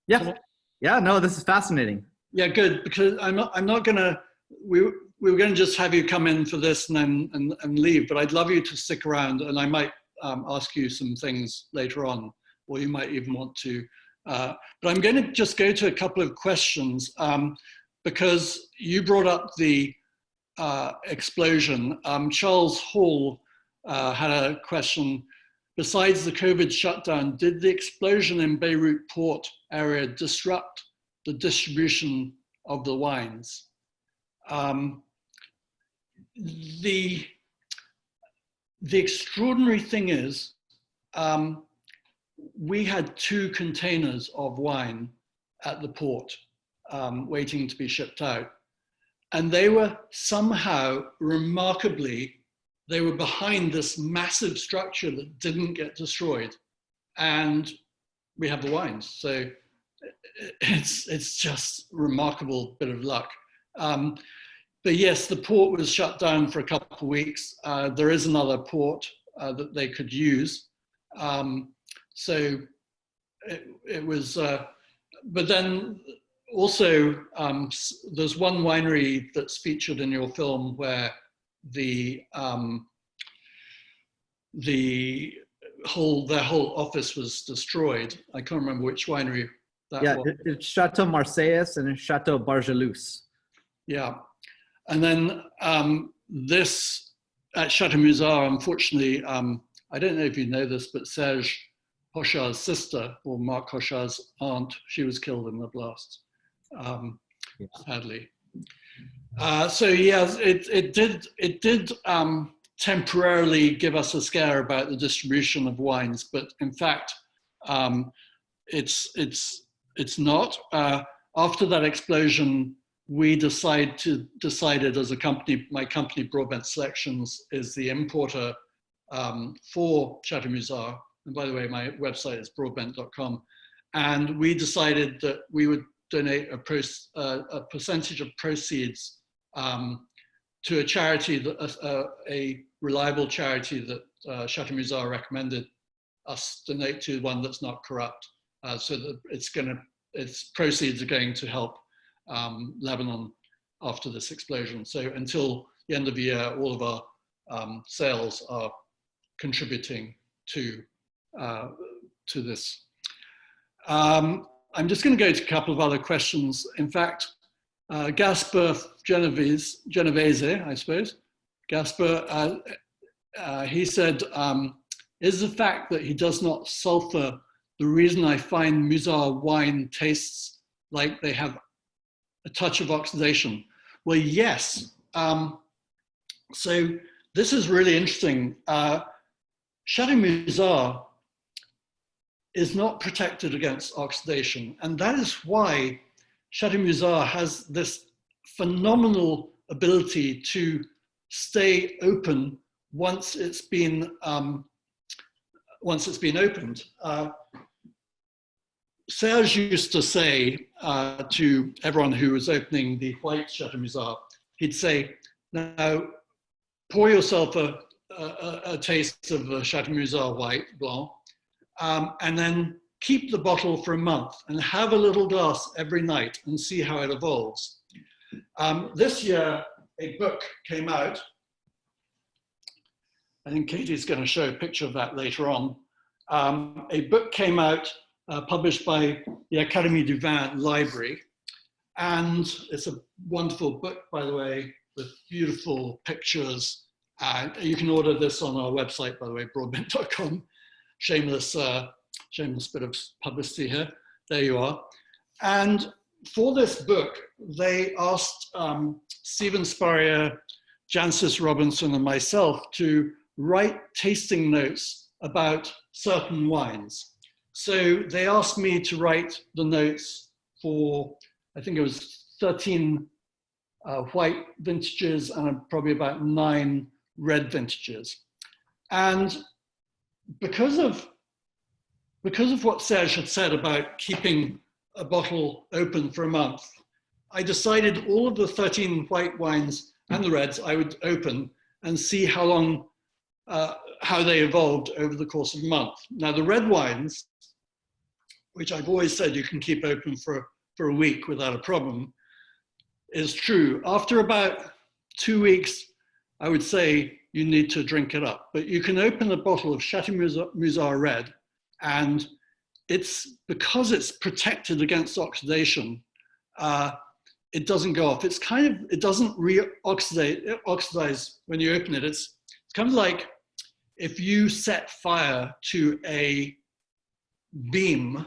Yeah. Yeah, no, this is fascinating. Yeah, good, because I'm not gonna, we were going to just have you come in for this and leave, but I'd love you to stick around, and I might ask you some things later on, or you might even want to. But I'm going to just go to a couple of questions because you brought up the explosion. Charles Hall had a question. Besides the COVID shutdown, did the explosion in Beirut port area disrupt the distribution of the wines? The extraordinary thing is, we had 2 containers of wine at the port waiting to be shipped out. And they were somehow, remarkably, they were behind this massive structure that didn't get destroyed. And we have the wines. So it's just a remarkable bit of luck. But yes, the port was shut down for a couple of weeks. There is another port that they could use. So it was, but then also there's one winery that's featured in your film where their whole office was destroyed. I can't remember which winery that was. It's Chateau Musar and Chateau Bartholomew. Yeah. And then this at Chateau Musar, unfortunately, I don't know if you know this, but Serge Hochar's sister, or Marc Hochar's aunt, she was killed in the blast, sadly. So yeah, it did temporarily give us a scare about the distribution of wines, but in fact, it's it's not. After that explosion, we decided as a company, my company Broadbent Selections is the importer for Chateau Musar. And by the way, my website is broadbent.com. And we decided that we would donate a percentage of proceeds to a charity, a reliable charity that Chateau Musar recommended us donate to, one that's not corrupt. So that its proceeds are going to help Lebanon after this explosion. So until the end of the year, all of our sales are contributing to this. I'm just going to go to a couple of other questions. In fact, Gasper Genovese, I suppose. Gasper, he said, is the fact that he does not sulfur the reason I find Musar wine tastes like they have a touch of oxidation? Well, yes. So this is really interesting. Chateau Musar is not protected against oxidation. And that is why Chateau Musar has this phenomenal ability to stay open once it's been opened. Serge used to say to everyone who was opening the white Chateau Musar, he'd say, now pour yourself a taste of the Chateau Musar white blanc, and then keep the bottle for a month and have a little glass every night and see how it evolves. This year, a book came out. I think Katie's going to show a picture of that later on. A book came out published by the Académie du Vin Library. And it's a wonderful book, by the way, with beautiful pictures. You can order this on our website, by the way, broadbent.com. Shameless bit of publicity here. There you are. And for this book, they asked Stephen Spurrier, Jancis Robinson, and myself to write tasting notes about certain wines. So they asked me to write the notes for, I think it was 13 white vintages and probably about 9 red vintages. And because of what Serge had said about keeping a bottle open for a month, I decided all of the 13 white wines and the reds I would open and see how long, how they evolved over the course of a month. Now the red wines, which I've always said you can keep open for a week without a problem, is true. After about 2 weeks, I would say you need to drink it up. But you can open a bottle of Chateau Musar Red, and it's because it's protected against oxidation, it doesn't go off. It's kind of, it doesn't oxidize when you open it. It's kind of like if you set fire to a beam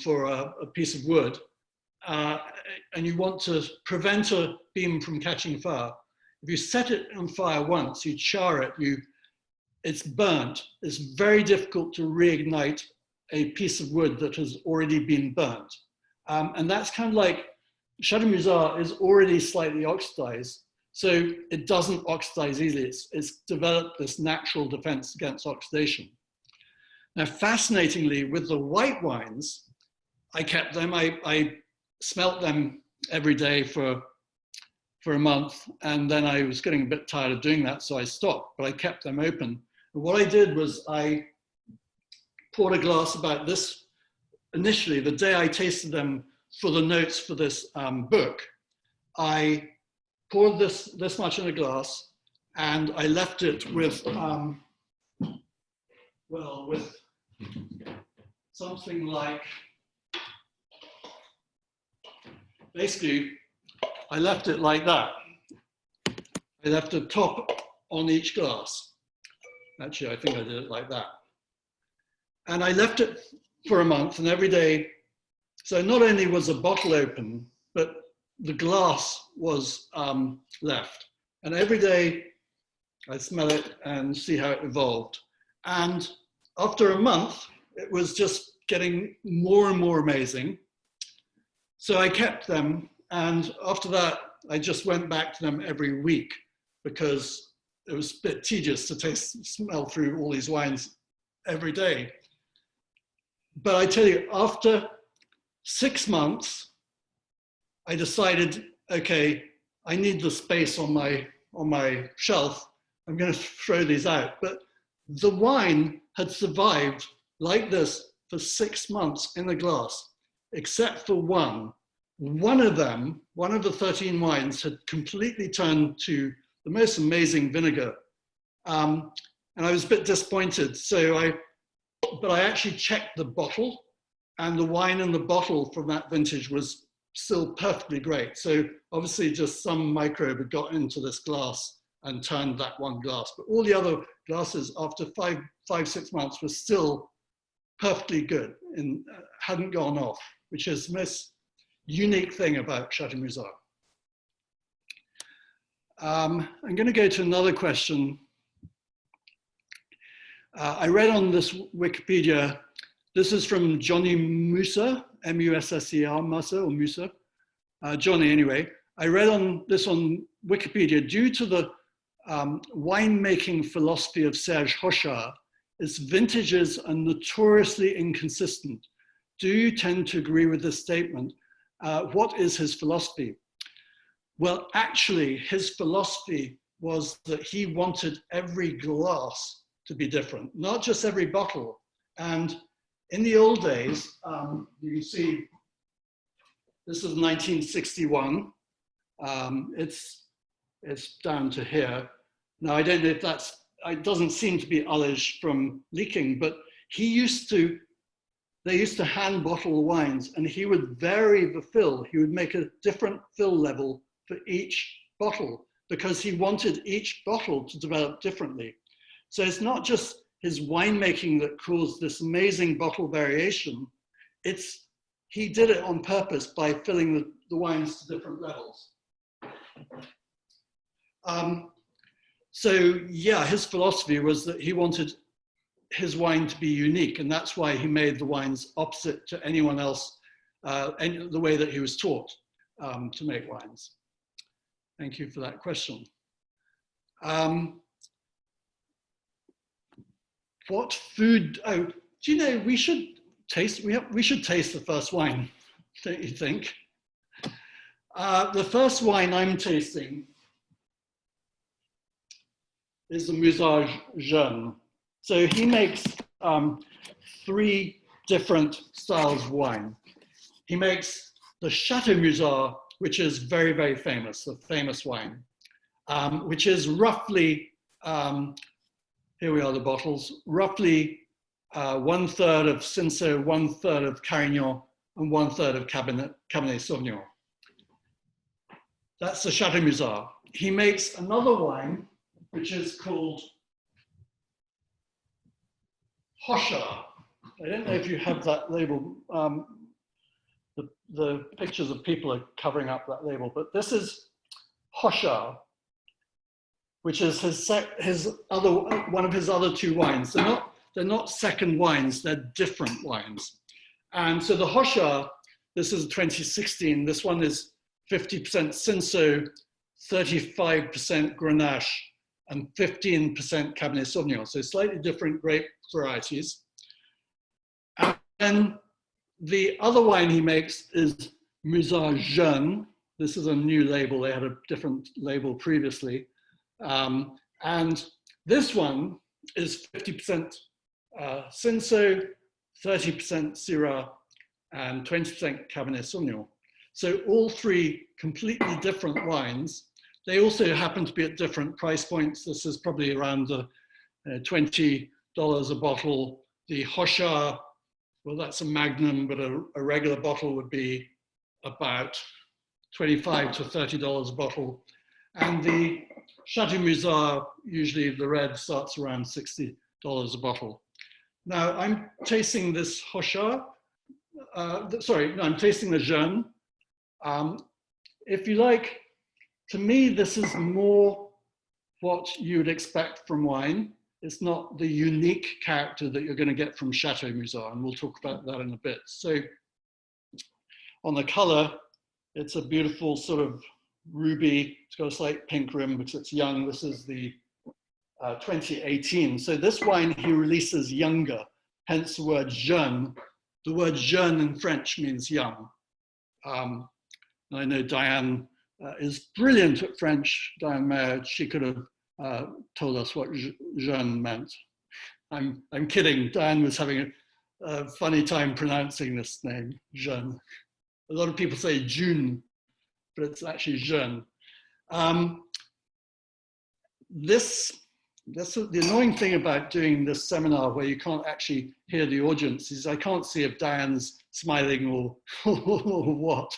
for a piece of wood, and you want to prevent a beam from catching fire. If you set it on fire once, you char it, it's burnt. It's very difficult to reignite a piece of wood that has already been burnt. And that's kind of like, Chateau Musar is already slightly oxidized, so it doesn't oxidize easily. It's developed this natural defense against oxidation. Now, fascinatingly, with the white wines, I kept them, I smelt them every day for a month, and then I was getting a bit tired of doing that, so I stopped, but I kept them open. And what I did was I poured a glass about this, initially, the day I tasted them for the notes for this book, I poured this much in a glass, and I left it with, with something like, basically, I left it like that. I left a top on each glass. Actually, I think I did it like that. And I left it for a month, and every day, so not only was the bottle open, but the glass was left. And every day, I smell it and see how it evolved. And after a month, it was just getting more and more amazing. So I kept them, and after that, I just went back to them every week because it was a bit tedious to smell through all these wines every day. But I tell you, after 6 months, I decided, okay, I need the space on my shelf. I'm going to throw these out. But the wine had survived like this for 6 months in a glass, except for one. One of them, one of the 13 wines, had completely turned to the most amazing vinegar. And I was a bit disappointed. But I actually checked the bottle, and the wine in the bottle from that vintage was still perfectly great. So obviously just some microbe had got into this glass and turned that one glass. But all the other glasses after 6 months were still perfectly good and hadn't gone off, which is the most unique thing about Chateau Musar. I'm going to go to another question. I read on this Wikipedia, this is from Johnny Musar, M-U-S-S-E-R, Musar or Musar. Johnny, anyway. I read on this on Wikipedia, due to the winemaking philosophy of Serge Hochard, its vintages are notoriously inconsistent. Do you tend to agree with this statement? What is his philosophy? Well, actually, his philosophy was that he wanted every glass to be different, not just every bottle. And in the old days, you can see, this is 1961. It's down to here. Now, I don't know if it doesn't seem to be ullage from leaking, but they used to hand bottle wines, and he would vary the fill. He would make a different fill level for each bottle because he wanted each bottle to develop differently. So it's not just his winemaking that caused this amazing bottle variation. He did it on purpose by filling the wines to different levels. So yeah, his philosophy was that he wanted his wine to be unique, and that's why he made the wines opposite to anyone else, and the way that he was taught to make wines. Thank you for that question. What food? Oh, do you know we should taste? We should taste the first wine, don't you think? The first wine I'm tasting is the Mizar Jeune. So he makes 3 different styles of wine. He makes the Chateau Musar, which is very, very famous, a famous wine, which is roughly, here we are, the bottles, roughly 1/3 of Cinsault, 1/3 of Carignan, and 1/3 of Cabernet Sauvignon. That's the Chateau Musar. He makes another wine, which is called Hochard. I don't know if you have that label. The pictures of people are covering up that label, but this is Hochard, which is one of his other 2 wines. They're not second wines, they're different wines. And so the Hochard, this is 2016, this one is 50% Cinsault, 35% Grenache, and 15% Cabernet Sauvignon. So slightly different grape varieties. And the other wine he makes is Mizar Jeune. This is a new label. They had a different label previously. And this one is 50% Cinsault, 30% Syrah, and 20% Cabernet Sauvignon. So all 3 completely different wines. They also happen to be at different price points. This is probably around $20 a bottle. The Hochard, well, that's a magnum, but a regular bottle would be about $25 to $30 a bottle. And the Chateau Musar, usually the red, starts around $60 a bottle. Now I'm tasting this Hochard. I'm tasting the Jeune. If you like, to me, this is more what you would expect from wine. it's not the unique character that you're going to get from Chateau Musar, and we'll talk about that in a bit. So on the color, it's a beautiful sort of ruby. It's got a slight pink rim because it's young. This is the 2018. So this wine he releases younger, hence the word jeune. The word jeune in French means young. And I know Diane is brilliant at French. Diane Mayer, she could have told us what jeune meant. I'm kidding. Diane was having a funny time pronouncing this name, jeune. A lot of people say June, but it's actually jeune. The annoying thing about doing this seminar where you can't actually hear the audience is I can't see if Diane's smiling or what.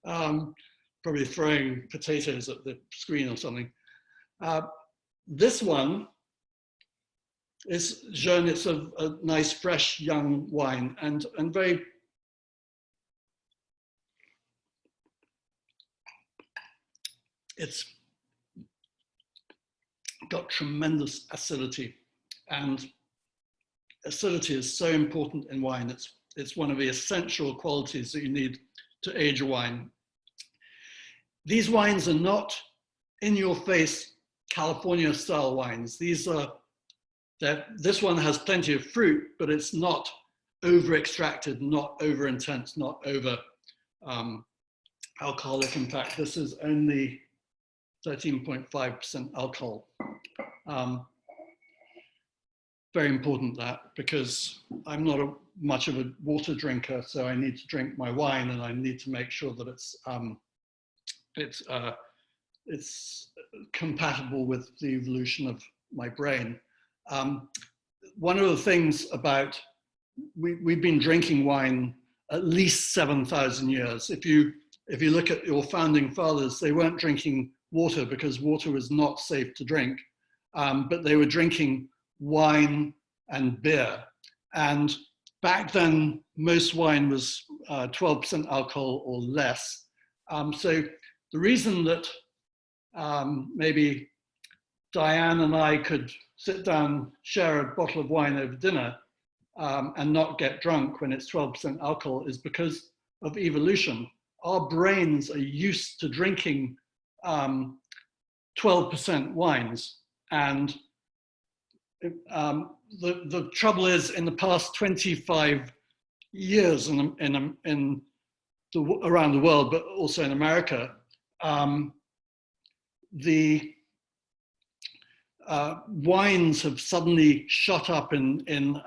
Probably throwing potatoes at the screen or something. This one is jeune. It's a nice, fresh, young wine and very it's got tremendous acidity, and acidity is so important in wine. It's one of the essential qualities that you need to age a wine. These wines are not in-your-face California-style wines. This one has plenty of fruit, but it's not over-extracted, not over-intense, not over alcoholic. In fact, this is only 13.5% alcohol. Very important that, because I'm not much of a water drinker, so I need to drink my wine and I need to make sure that it's compatible with the evolution of my brain. One of the things about, we've been drinking wine at least 7,000 years. If you look at your founding fathers, they weren't drinking water because water was not safe to drink, but they were drinking wine and beer. And back then, most wine was 12% alcohol or less. So the reason that maybe Diane and I could sit down, share a bottle of wine over dinner and not get drunk when it's 12% alcohol is because of evolution. Our brains are used to drinking 12% wines. And the trouble is, in the past 25 years around the world, but also in America, the wines have suddenly shot up in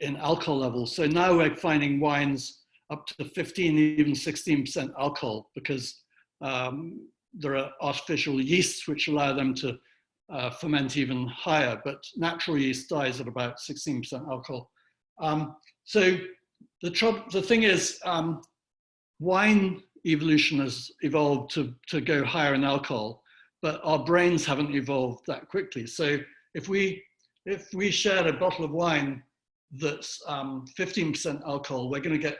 alcohol levels. So now we're finding wines up to 15, even 16% alcohol because there are artificial yeasts which allow them to ferment even higher, but natural yeast dies at about 16% alcohol. So the thing is, wine evolution has evolved to go higher in alcohol, but our brains haven't evolved that quickly. So if we shared a bottle of wine that's 15% alcohol, we're going to get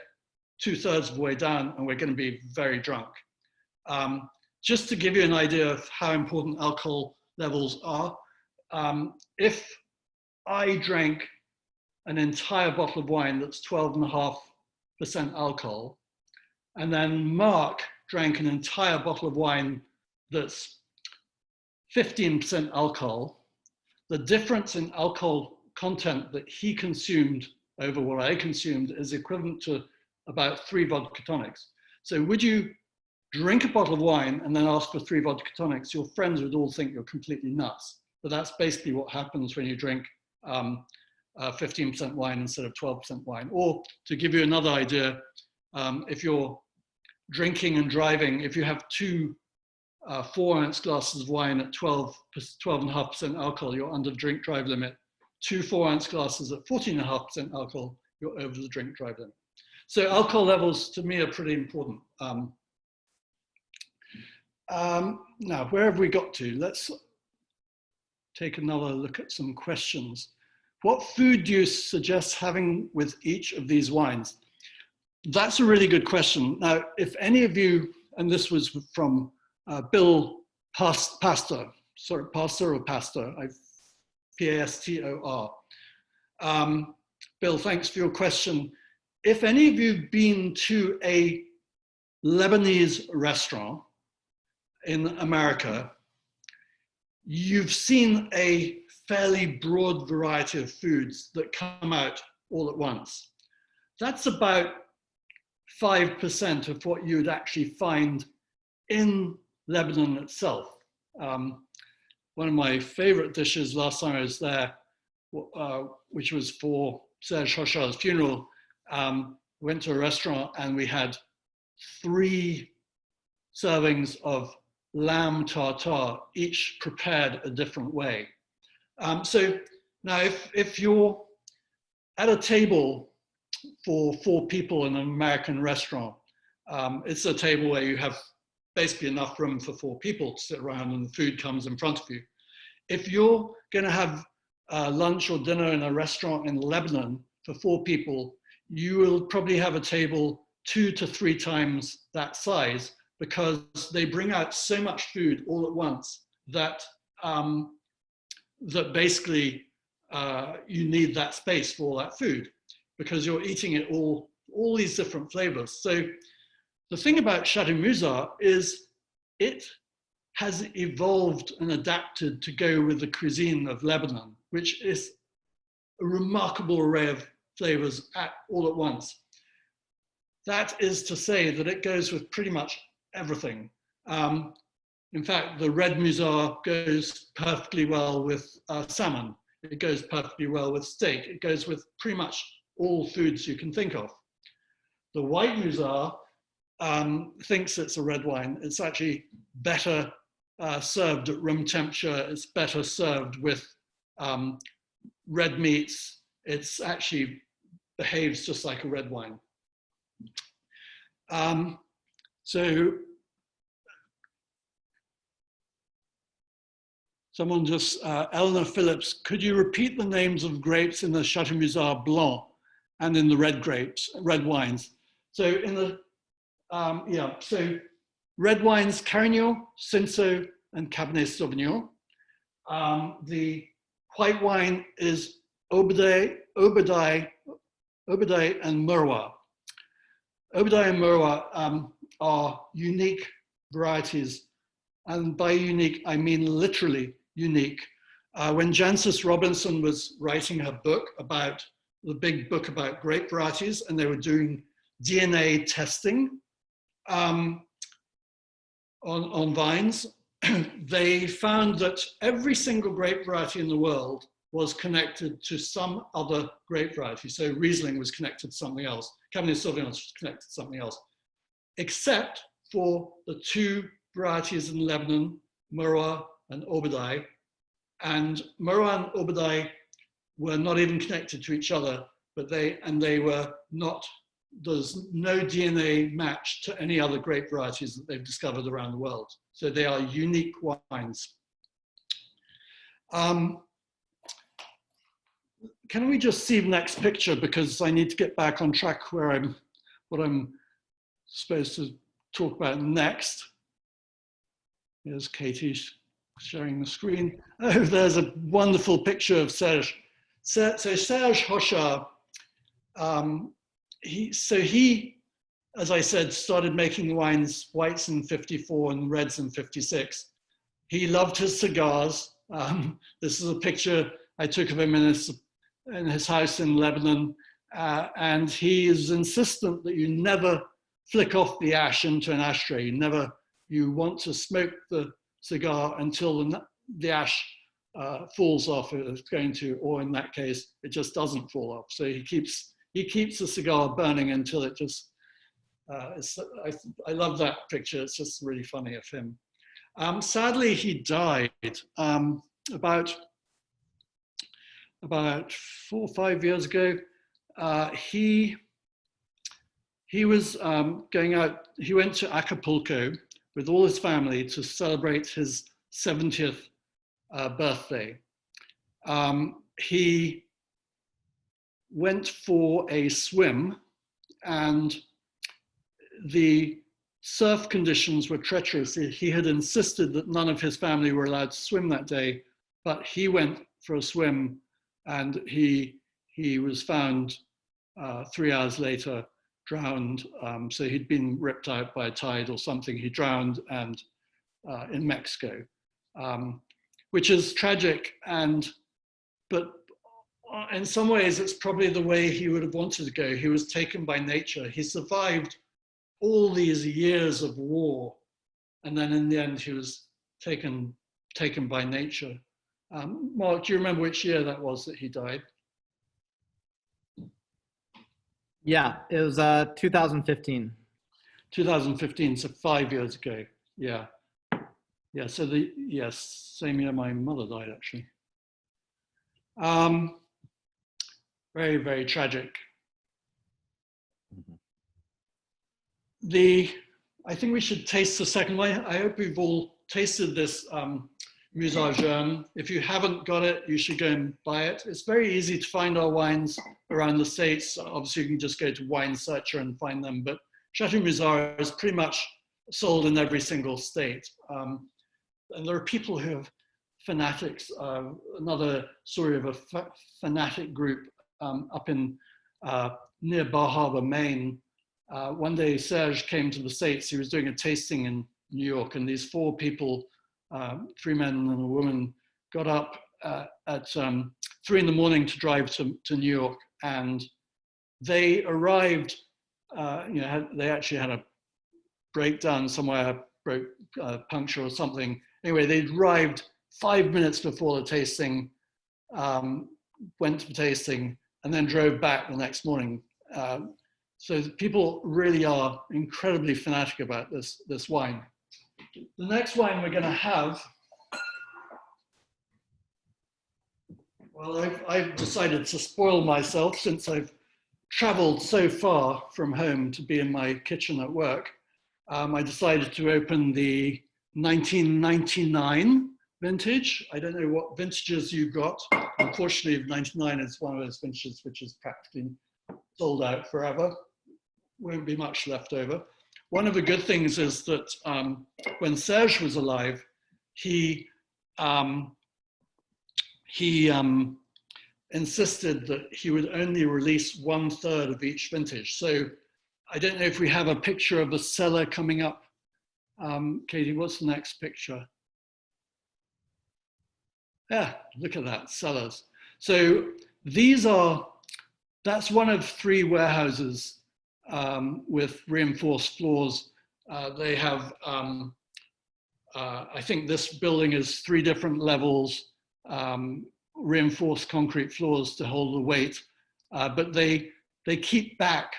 2/3 of the way down and we're going to be very drunk. Just to give you an idea of how important alcohol levels are, if I drank an entire bottle of wine that's 12.5% alcohol, and then Mark drank an entire bottle of wine that's 15% alcohol, the difference in alcohol content that he consumed over what I consumed is equivalent to about 3 vodka tonics. So would you drink a bottle of wine and then ask for 3 vodka tonics? Your friends would all think you're completely nuts. But that's basically what happens when you drink 15% wine instead of 12% wine. Or to give you another idea, if you're drinking and driving, if you have 2 4-ounce glasses of wine at 12.5% alcohol, you're under the drink drive limit. 2 4-ounce glasses at 14.5% alcohol, you're over the drink drive limit. So alcohol levels to me are pretty important. Now, where have we got to? Let's take another look at some questions. What food do you suggest having with each of these wines? That's a really good question. Now, if any of you, and this was from Bill Pastor, sorry, Pastor or Pastor, I Pastor. Bill, thanks for your question. If any of you have been to a Lebanese restaurant in America, you've seen a fairly broad variety of foods that come out all at once. That's about 5% of what you'd actually find in Lebanon itself. One of my favorite dishes last time I was there, which was for Serge Hochar's funeral, went to a restaurant and we had 3 servings of lamb tartare, each prepared a different way. So now if you're at a table for 4 people in an American restaurant, it's a table where you have basically enough room for 4 people to sit around and the food comes in front of you. If you're gonna have lunch or dinner in a restaurant in Lebanon for 4 people, you will probably have a table 2 to 3 times that size, because they bring out so much food all at once that that basically you need that space for all that food, because you're eating it all these different flavors. So the thing about Chateau Musar is it has evolved and adapted to go with the cuisine of Lebanon, which is a remarkable array of flavors all at once. That is to say that it goes with pretty much everything. In fact, the red Mizar goes perfectly well with salmon. It goes perfectly well with steak. It goes with pretty much all foods you can think of. The white Mizar thinks it's a red wine. It's actually better served at room temperature. It's better served with red meats. It's actually behaves just like a red wine. So someone just, Eleanor Phillips, could you repeat the names of grapes in the Chateau Musar Blanc and in the red grapes, red wines? So in the, so red wines, Carignan, Cinsault, and Cabernet Sauvignon. The white wine is Obadiah, and Merwa. Obadiah and Merwa are unique varieties, and by unique, I mean literally unique. When Jancis Robinson was writing her book about, the big book about grape varieties, and they were doing DNA testing on vines, they found that every single grape variety in the world was connected to some other grape variety. So Riesling was connected to something else. Cabernet Sauvignon was connected to something else, except for the 2 varieties in Lebanon, Merwa and Obadiah. And Merwa and Obadiah were not even connected to each other, but they were not, there's no DNA match to any other grape varieties that they've discovered around the world. So they are unique wines. Can we just see the next picture, because I need to get back on track where what I'm supposed to talk about next. Here's Katie sharing the screen. Oh, there's a wonderful picture of Serge. So Serge Hochar, he, as I said, started making wines, whites in 54 and reds in 56. He loved his cigars. This is a picture I took of him in his house in Lebanon. And he is insistent that you never flick off the ash into an ashtray. You want to smoke the cigar until the ash falls off, if it's going to, or in that case, it just doesn't fall off. So he keeps the cigar burning until it just, I love that picture. It's just really funny of him. Sadly, he died about 4 or 5 years ago. He was going out, he went to Acapulco with all his family to celebrate his 70th birthday. He went for a swim, and the surf conditions were treacherous. He had insisted that none of his family were allowed to swim that day, but he went for a swim and he was found 3 hours later drowned. So he'd been ripped out by a tide or something. He drowned and in Mexico, which is tragic. But in some ways, it's probably the way he would have wanted to go. He was taken by nature. He survived all these years of war, and then in the end, he was taken by nature. Mark, do you remember which year that was that he died? Yeah, it was 2015. 2015, so 5 years ago. Yeah. Yeah, so yes, same year my mother died, actually. Very, very tragic. I think we should taste the second one. I hope we've all tasted this Musar Jeune. If you haven't got it, you should go and buy it. It's very easy to find our wines around the States. Obviously, you can just go to Wine Searcher and find them, but Chateau Musar is pretty much sold in every single state. And there are people who have fanatics. Another story of a fanatic group up in near Bar Harbor, Maine. One day Serge came to the States. He was doing a tasting in New York, and these 4 people, 3 men and a woman, got up at 3 in the morning to drive to New York, and they arrived, they actually had a breakdown somewhere, puncture or something. Anyway, they arrived 5 minutes before the tasting, went to the tasting, and then drove back the next morning. So people really are incredibly fanatic about this wine. The next wine we're going to have, well, I've decided to spoil myself since I've traveled so far from home to be in my kitchen at work. I decided to open the 1999 vintage. I don't know what vintages you got. Unfortunately, 99 is one of those vintages which is practically sold out forever. Won't be much left over. One of the good things is that when Serge was alive, he insisted that he would only release 1/3 of each vintage. So I don't know if we have a picture of a cellar coming up. Katie, what's the next picture? Yeah, look at that, cellars. So that's one of 3 warehouses with reinforced floors. They have, I think this building is 3 different levels, reinforced concrete floors to hold the weight, but they keep back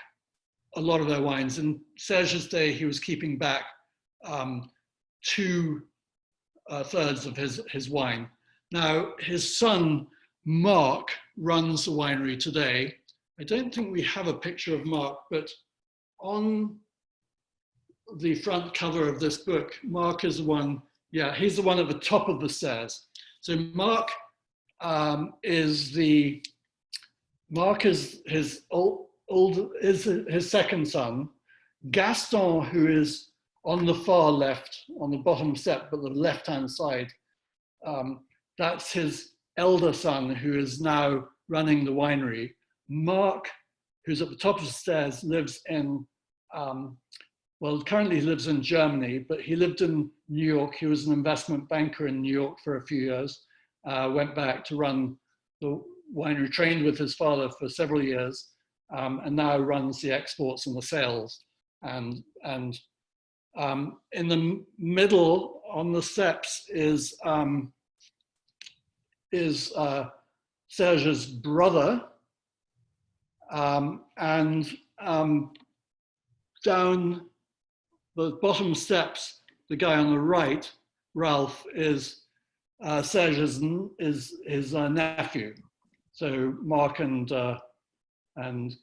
a lot of their wines. In Serge's day, he was keeping back 2/3 of his wine. Now, his son, Mark, runs the winery today. I don't think we have a picture of Mark, but on the front cover of this book, Mark is the one, yeah, he's the one at the top of the stairs. So Mark is his second son. Gaston, who is on the far left, on the bottom step, but the left-hand side, that's his elder son who is now running the winery. Mark, who's at the top of the stairs, lives in, currently he lives in Germany, but he lived in New York. He was an investment banker in New York for a few years, went back to run the winery, trained with his father for several years, and now runs the exports and the sales. And in the middle on the steps is Serge's brother, and down the bottom steps, the guy on the right, Ralph, is Serge's his nephew. So Mark and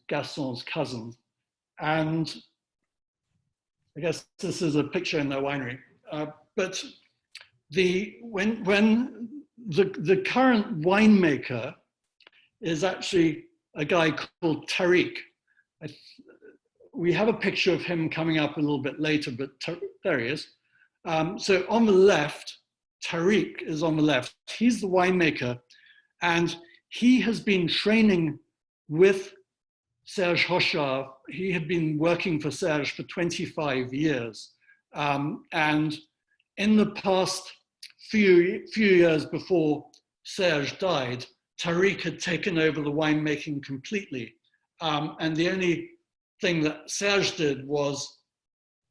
Gaston's cousin. And I guess this is a picture in their winery. But when the current winemaker is actually a guy called Tariq. We have a picture of him coming up a little bit later, but there he is. So on the left, Tariq is on the left. He's the winemaker, and he has been training with Serge Hochard. He had been working for Serge for 25 years. And in the past few years before Serge died, Tariq had taken over the winemaking completely. And the only thing that Serge did was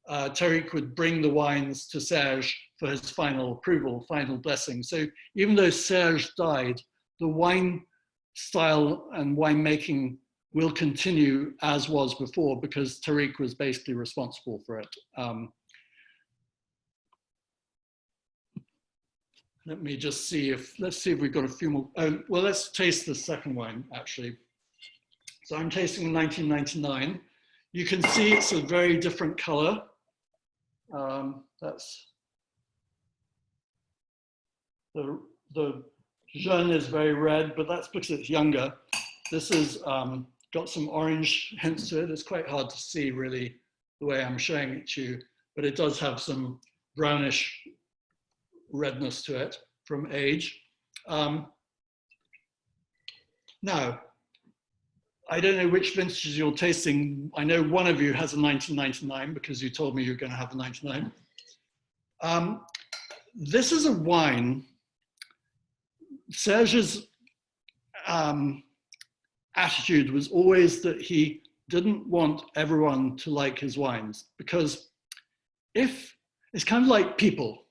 Tariq would bring the wines to Serge for his final approval, final blessing. So even though Serge died, the wine style and winemaking will continue as was before, because Tariq was basically responsible for it. Let me just see if, let's see if we've got a few more. Oh, well, let's taste the second wine, actually. So I'm tasting 1999. You can see it's a very different color. That's the Jeune is very red, but that's because it's younger. This is got some orange hints to it. It's quite hard to see really the way I'm showing it to you, but it does have some brownish redness to it from age. Now, I don't know which vintages you're tasting. I know one of you has a 1999 because you told me you're going to have a 99. This is a wine. Serge's attitude was always that he didn't want everyone to like his wines, because if it's kind of like people,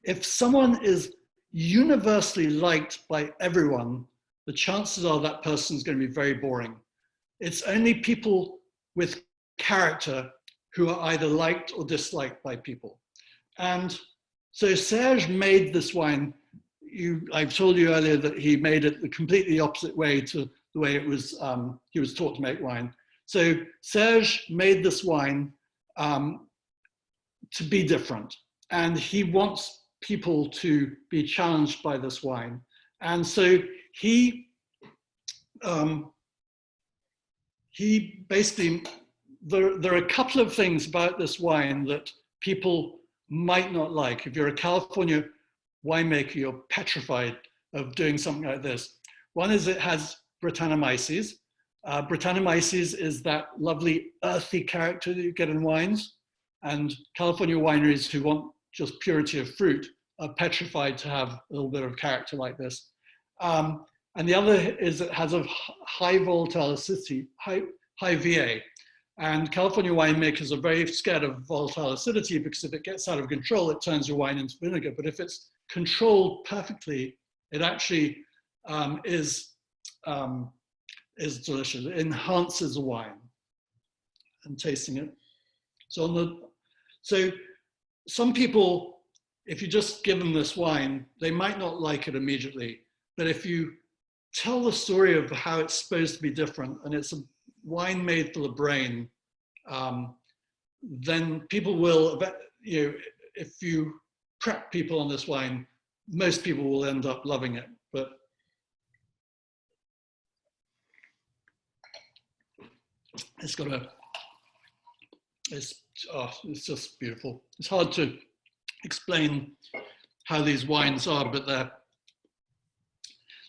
if someone is universally liked by everyone, the chances are that person's going to be very boring. It's only people with character who are either liked or disliked by people. And so Serge made this wine. I've told you earlier that he made it the completely opposite way to the way it was, he was taught to make wine. So Serge made this wine to be different. And he wants people to be challenged by this wine. And so he basically, there are a couple of things about this wine that people might not like. If you're a California winemaker, you're petrified of doing something like this. One is it has Brettanomyces. Brettanomyces is that lovely earthy character that you get in wines. And California wineries who want just purity of fruit are petrified to have a little bit of character like this. And the other is it has a high volatility, high VA. And California winemakers are very scared of volatile acidity because if it gets out of control, it turns your wine into vinegar. But if it's controlled perfectly, it actually is delicious. It enhances the wine and tasting it. So some people, if you just give them this wine, they might not like it immediately. But if you tell the story of how it's supposed to be different, and it's a wine made for the brain, then people will, if you prep people on this wine, most people will end up loving it. But it's got it's just beautiful. It's hard to explain how these wines are, but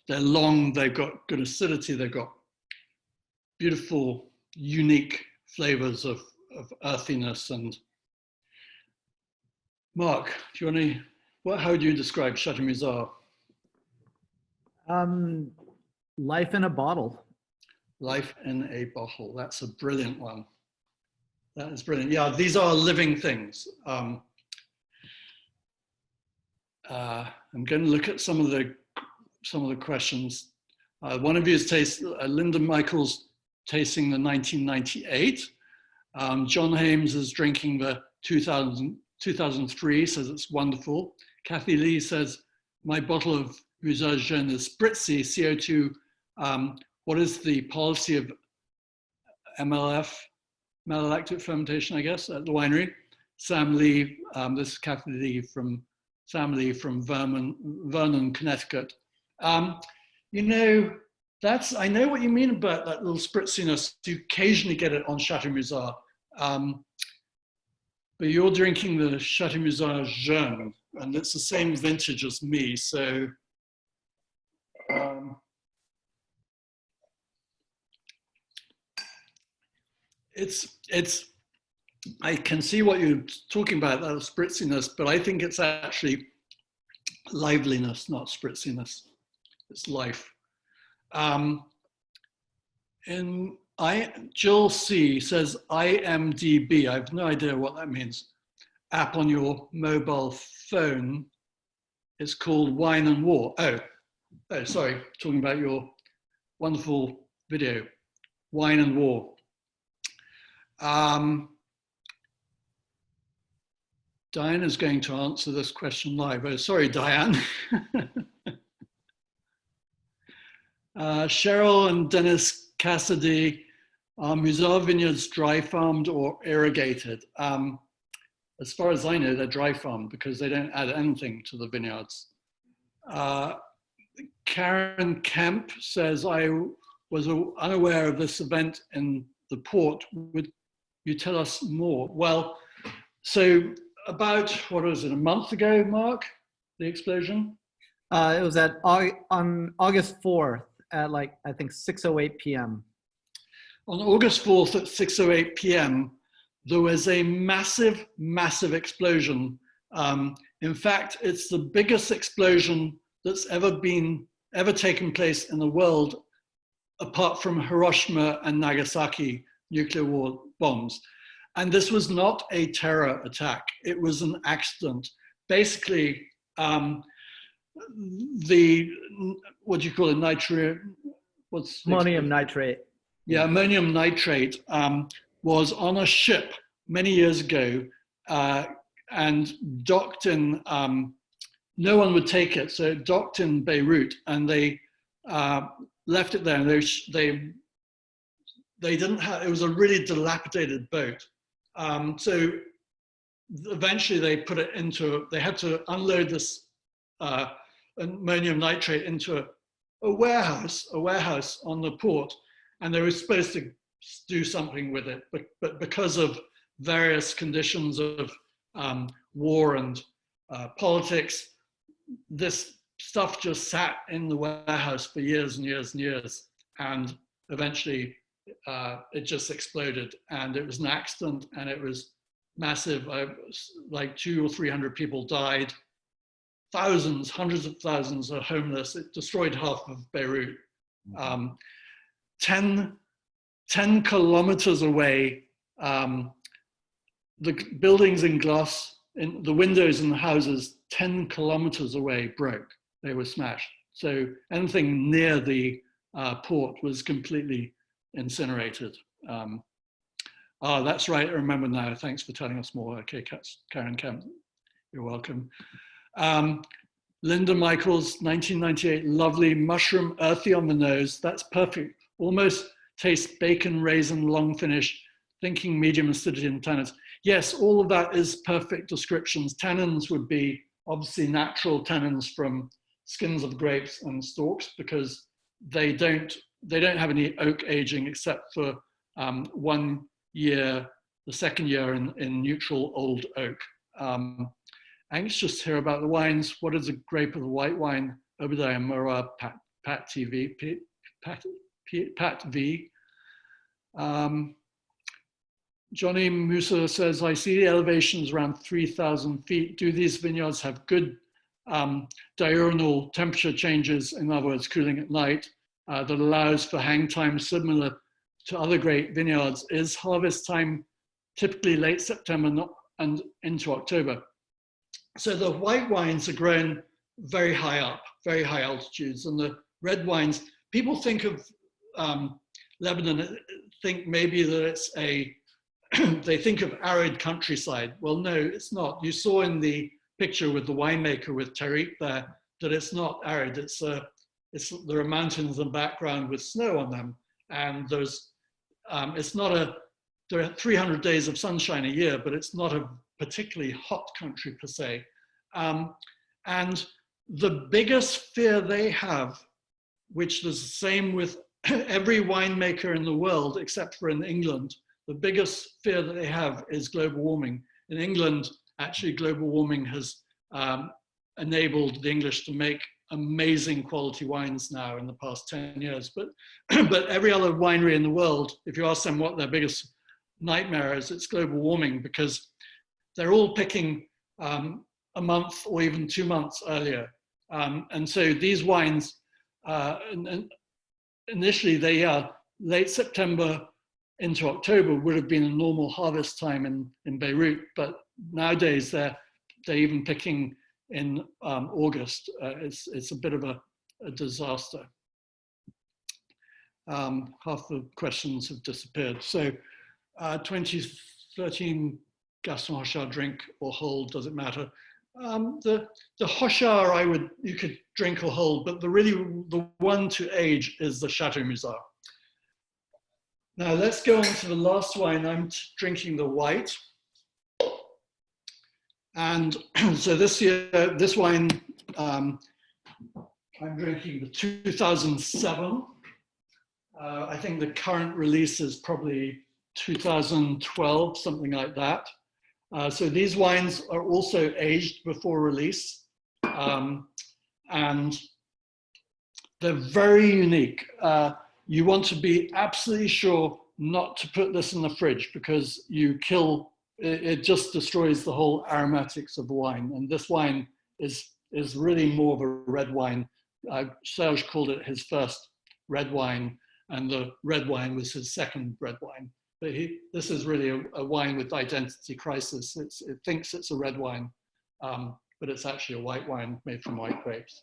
they're long, they've got good acidity, they've got beautiful, unique flavors of earthiness. And Mark, do you want to, how would you describe Chateau Musar? Life in a bottle. Life in a bottle. That's a brilliant one. That is brilliant. Yeah, these are living things. I'm going to look at some of the questions. One of you is Linda Michaels tasting the 1998. John Hames is drinking the 2003, says it's wonderful. Kathy Lee says, my bottle of Mizar Jeune is spritzy, CO2. What is the policy of MLF, malolactic fermentation, I guess, at the winery? Sam Lee, this is Kathy Lee from Sam Lee from Vernon, Connecticut. You know, I know what you mean about that little spritziness. You occasionally get it on Chateau Musar. But you're drinking the Chateau Musar Jeune, and it's the same vintage as me. So it's I can see what you're talking about, that spritziness, but I think it's actually liveliness, not spritziness. It's life. Jill C says IMDb. I have no idea what that means. App on your mobile phone. It's called Wine and War. Oh, sorry, talking about your wonderful video, Wine and War. Diane is going to answer this question live. Oh, sorry, Diane. Cheryl and Dennis Cassidy, are Mizar vineyards dry farmed or irrigated? As far as I know, they're dry farmed because they don't add anything to the vineyards. Karen Kemp says, I was unaware of this event in the port. Would you tell us more? Well, so about, what was it, a month ago, Mark, the explosion? It was on August 4th at like, I think 6:08 p.m. On August 4th at 6:08 p.m., there was a massive, massive explosion. In fact, it's the biggest explosion that's ever taken place in the world, apart from Hiroshima and Nagasaki nuclear war bombs. And this was not a terror attack. It was an accident. Basically, what do you call it? Ammonium nitrate. Yeah, ammonium nitrate was on a ship many years ago and docked in, no one would take it, so it docked in Beirut, and they left it there, and they didn't have, it was a really dilapidated boat. So eventually they put it into, they had to unload this ammonium nitrate into a warehouse on the port, and they were supposed to do something with it, but because of various conditions of war and politics, this stuff just sat in the warehouse for years and years and years, and eventually it just exploded, and it was an accident, and it was massive. Like 200 or 300 people died. Thousands, hundreds of thousands are homeless. It destroyed half of Beirut. 10 kilometers away, the buildings in glass, in the windows in the houses 10 kilometers away broke. They were smashed. So anything near the port was completely incinerated. That's right, I remember now. Thanks for telling us more. Okay, Karen Kemp, you're welcome. Linda Michaels, 1998, lovely mushroom, earthy on the nose. That's perfect. Almost tastes bacon, raisin, long finish, thinking medium acidity and tannins. Yes, all of that is perfect descriptions. Tannins would be obviously natural tannins from skins of grapes and stalks, because they don't have any oak aging except for 1 year, the second year in neutral old oak. Anxious to hear about the wines. What is the grape of the white wine? Obadiah Murrah, Pat V. Johnny Musa says, I see the elevations around 3,000 feet. Do these vineyards have good diurnal temperature changes, in other words, cooling at night, that allows for hang time similar to other great vineyards? Is harvest time typically late September and into October? So the white wines are grown very high up, very high altitudes, and the red wines, people think of Lebanon, think maybe that it's they think of arid countryside. Well, no, it's not. You saw in the picture with the winemaker with Tariq there that it's not arid. There are mountains in the background with snow on them, and there are 300 days of sunshine a year, but it's not a particularly hot country per se. And the biggest fear they have, which is the same with every winemaker in the world except for in England, the biggest fear that they have is global warming. In England, actually global warming has enabled the English to make amazing quality wines now in the past 10 years. But, but every other winery in the world, if you ask them what their biggest nightmare is, it's global warming, because they're all picking a month or even 2 months earlier. And so these wines, initially they are late September into October would have been a normal harvest time in Beirut, but nowadays they're even picking in August. It's a bit of a disaster. Half the questions have disappeared. So 2013 Gaston Hochard, drink or hold, does it matter? The Hochard you could drink or hold, but the one to age is the Chateau Musar. Now let's go on to the last wine. I'm drinking the white. And so this wine, I'm drinking the 2007. I think the current release is probably 2012, something like that. So these wines are also aged before release. And they're very unique. You want to be absolutely sure not to put this in the fridge, because it just destroys the whole aromatics of the wine. And this wine is really more of a red wine. Serge called it his first red wine, and the red wine was his second red wine. But this is really a wine with identity crisis. It thinks it's a red wine, but it's actually a white wine made from white grapes.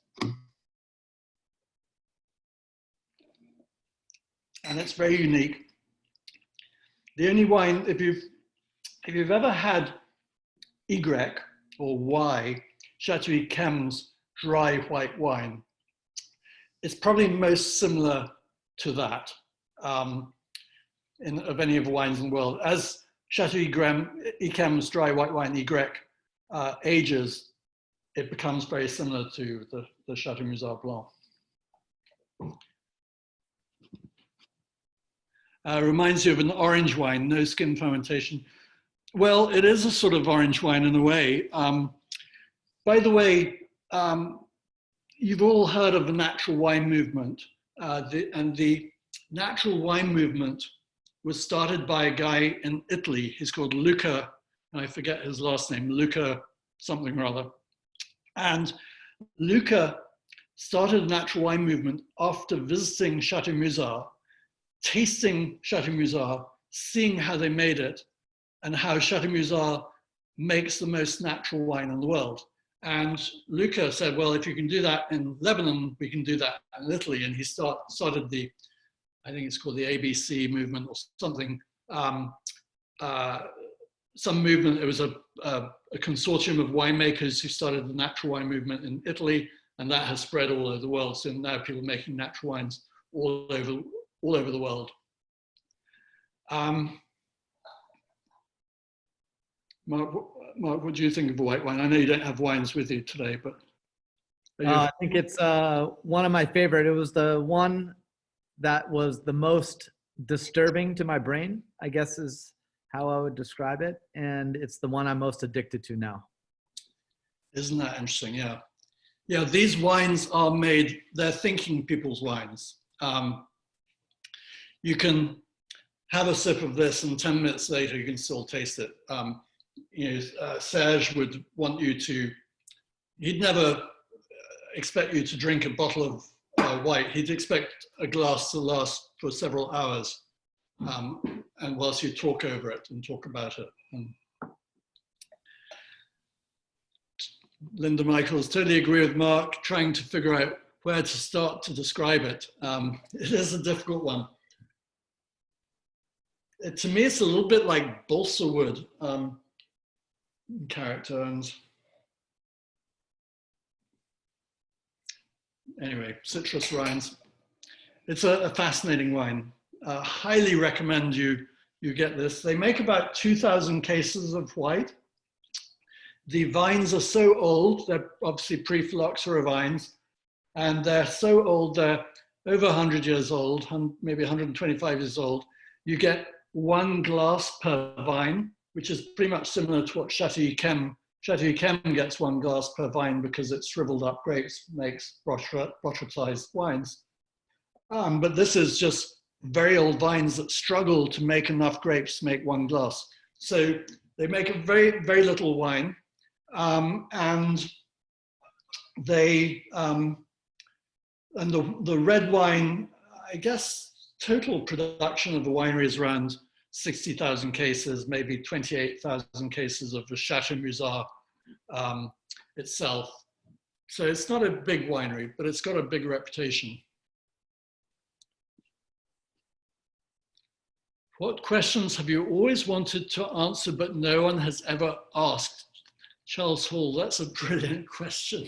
And it's very unique. The only wine, if you've ever had Y or Y, Chateau Yquem's dry white wine, it's probably most similar to that of any of the wines in the world. As Chateau Yquem's dry white wine, Y, ages, it becomes very similar to the Chateau Musar Blanc. Reminds you of an orange wine, no skin fermentation. Well, it is a sort of orange wine in a way. By the way, you've all heard of the natural wine movement. And the natural wine movement was started by a guy in Italy. He's called Luca, and I forget his last name, Luca something or other. And Luca started a natural wine movement after visiting Chateau Musar, tasting Chateau Musar, seeing how they made it, and how Chateau Musar makes the most natural wine in the world. And Luca said, well, if you can do that in Lebanon, we can do that in Italy. And he started I think it's called the ABC movement or something, some movement. It was a consortium of winemakers who started the natural wine movement in Italy, and that has spread all over the world. So now people are making natural wines all over the world. Mark, what do you think of the white wine? I know you don't have wines with you today, but. I think it's one of my favorite. It was the one that was the most disturbing to my brain, I guess is how I would describe it. And it's the one I'm most addicted to now. Isn't that interesting? Yeah. Yeah, these wines are made, they're thinking people's wines. You can have a sip of this and 10 minutes later, you can still taste it. Serge would want you to, he'd never expect you to drink a bottle of white. He'd expect a glass to last for several hours, and whilst you talk over it and talk about it. And Linda Michaels, totally agree with Mark, trying to figure out where to start to describe it. It is a difficult one. To me, it's a little bit like balsa wood character. And anyway, citrus rinds. It's a fascinating wine. Highly recommend you get this. They make about 2,000 cases of white. The vines are so old, they're obviously pre-phylloxera vines, and they're so old, they're over 100 years old, maybe 125 years old. You get 1 glass per vine, which is pretty much similar to what Chateau Yquem Chateau Yquem gets 1 glass per vine because its shriveled up grapes makes Brochettized wines. But this is just very old vines that struggle to make enough grapes to make 1 glass. So they make a very, very little wine. And they, and the red wine, I guess, total production of the winery is around 60,000 cases, maybe 28,000 cases of the Chateau Musar itself. So it's not a big winery, but it's got a big reputation. What questions have you always wanted to answer, but no one has ever asked? Charles Hall, that's a brilliant question.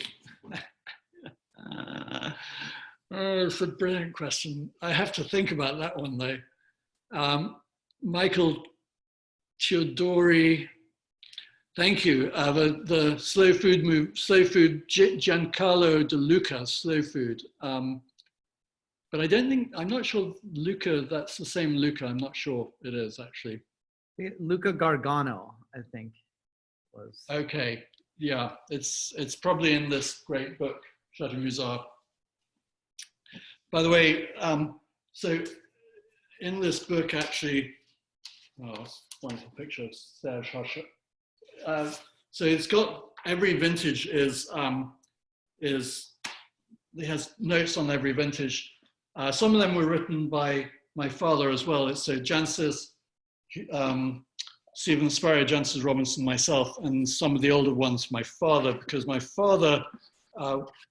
It's a brilliant question. I have to think about that one though. Michael Chiodori, thank you. The slow food Giancarlo De Luca, slow food. But I don't think, I'm not sure Luca, that's the same Luca, I'm not sure it is actually. Luca Gargano, I think was. Okay, yeah, it's probably in this great book, Chateau Musar. By the way, so in this book actually, oh, wonderful picture of Serge Hachette. So it's got, every vintage it has notes on every vintage. Some of them were written by my father as well. It's so Jancis, Stephen Sparrow, Jancis Robinson, myself, and some of the older ones, my father, because my father,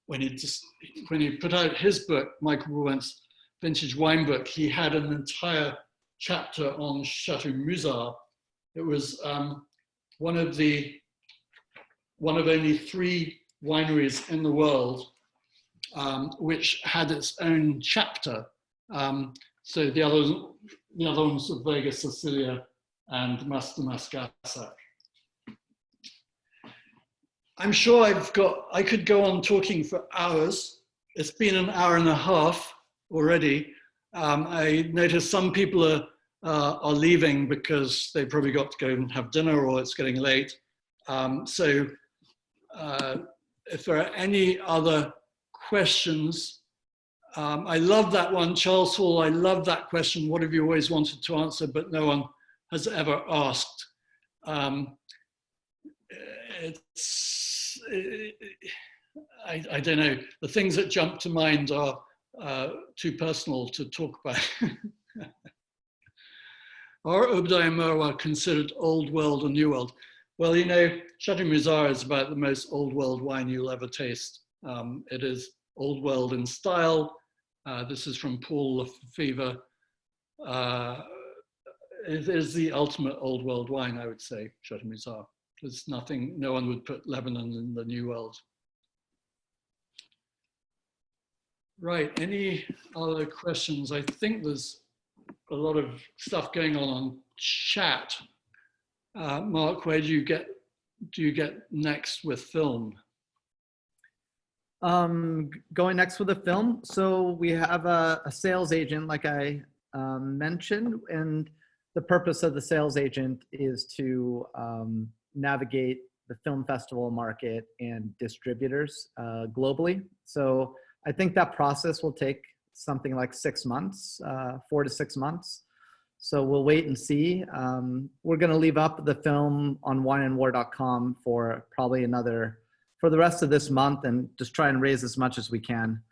when he put out his book, Michael Broadbent's vintage wine book, he had an entire chapter on Chateau Musar. It was one of only 3 wineries in the world which had its own chapter. So the other ones were Vega Sicilia and Mascassac. I'm sure I could go on talking for hours. It's been an hour and a half already. I noticed some people are leaving because they probably got to go and have dinner or it's getting late. So if there are any other questions, I love that one, Charles Hall, I love that question. What have you always wanted to answer but no one has ever asked? I don't know. The things that jump to mind are too personal to talk about. Are Obadiah Merwa considered old world or new world? Well, you know, Chateau Musar is about the most old world wine you'll ever taste. It is old world in style. This is from Paul Lefevre. It is the ultimate old world wine, I would say, Chateau Musar. There's nothing, no one would put Lebanon in the new world. Right, any other questions? I think there's a lot of stuff going on chat. Mark, where do you get next with film? Going next with the film. So we have a sales agent, like I mentioned, and the purpose of the sales agent is to navigate the film festival market and distributors globally. So I think that process will take something like 6 months, 4 to 6 months. So we'll wait and see. We're going to leave up the film on wineandwar.com for probably for the rest of this month, and just try and raise as much as we can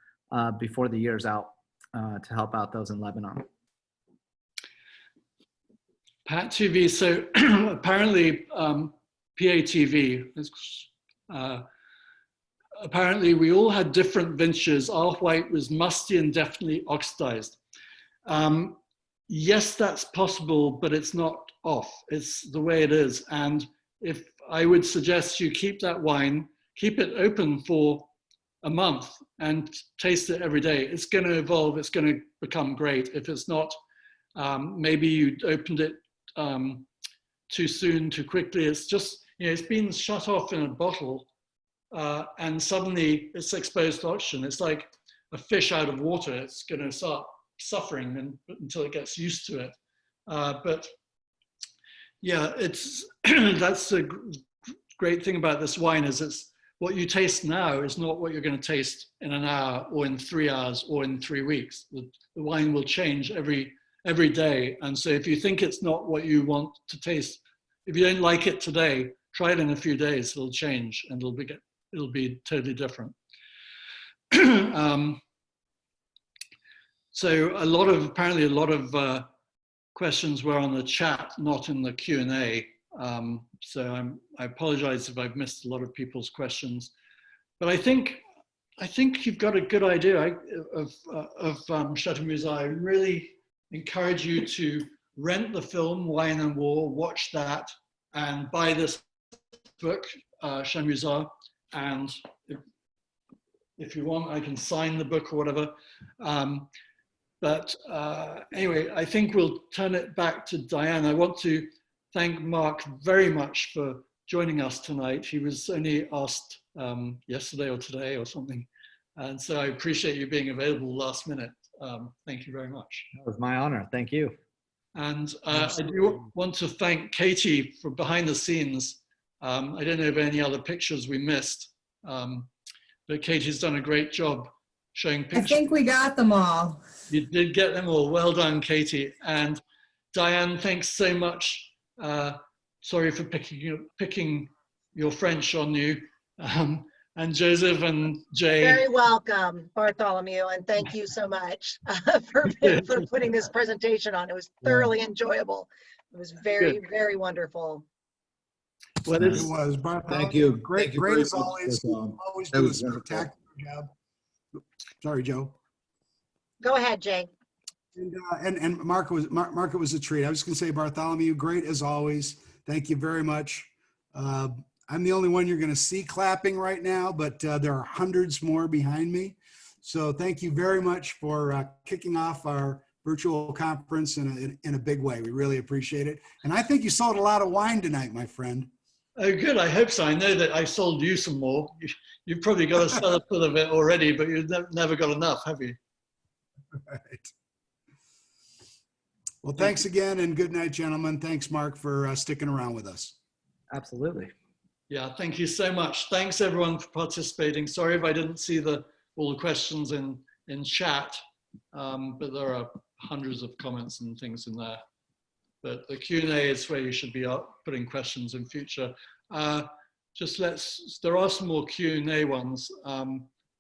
before the year's out to help out those in Lebanon. Pat TV, so apparently PATV, apparently we all had different vintages. Our white was musty and definitely oxidized. Yes, that's possible, but it's not off. It's the way it is. And if I would suggest you keep that wine, keep it open for a month and taste it every day. It's going to evolve. It's going to become great. If it's not, maybe you opened it too soon, too quickly. It's just, you know, it's been shut off in a bottle and suddenly it's exposed to oxygen. It's like a fish out of water. It's going to start suffering until it gets used to it. But yeah, it's that's a great thing about this wine is it's what you taste now is not what you're going to taste in an hour or in 3 hours or in 3 weeks. The wine will change every day. And so if you think it's not what you want to taste, if you don't like it today, try it in a few days, it'll change and it'll be totally different. So apparently a lot of questions were on the chat, not in the Q&A. So I apologize if I've missed a lot of people's questions, but I think you've got a good idea of Chateau Musar. I really encourage you to rent the film Wine and War, watch that, and buy this book, Chateau Musar. And if you want, I can sign the book or whatever. But anyway, I think we'll turn it back to Diane. I want to thank Mark very much for joining us tonight. He was only asked yesterday or today or something. And so I appreciate you being available last minute. Thank you very much. It was my honor. Thank you. And I do want to thank Katie for behind the scenes. I don't know if any other pictures we missed, but Katie's done a great job showing pictures. I think we got them all. You did get them all. Well done, Katie. And Diane, thanks so much. Sorry for picking your French on you. And Joseph and Jay. Very welcome, Bartholomew, and thank you so much for putting this presentation on. It was thoroughly enjoyable. It was very, very wonderful. Well, it was, Bartholomew. Thank you. Great, great as always. Always do a spectacular job. Sorry, Joe. Go ahead, Jay. And Mark, it was a treat. I was just going to say, Bartholomew, great as always. Thank you very much. I'm the only one you're going to see clapping right now, but there are hundreds more behind me. So thank you very much for kicking off our virtual conference in a big way. We really appreciate it. And I think you sold a lot of wine tonight, my friend. Oh, good. I hope so. I know that I sold you some more. You've probably got a cellar full of it already, but you've never got enough, have you? Right. Well, thanks again, and good night, gentlemen. Thanks, Mark, for sticking around with us. Absolutely. Yeah, thank you so much. Thanks everyone for participating. Sorry if I didn't see all the questions in chat, but there are hundreds of comments and things in there. But the Q&A is where you should be putting questions in future. There are some more Q&A ones.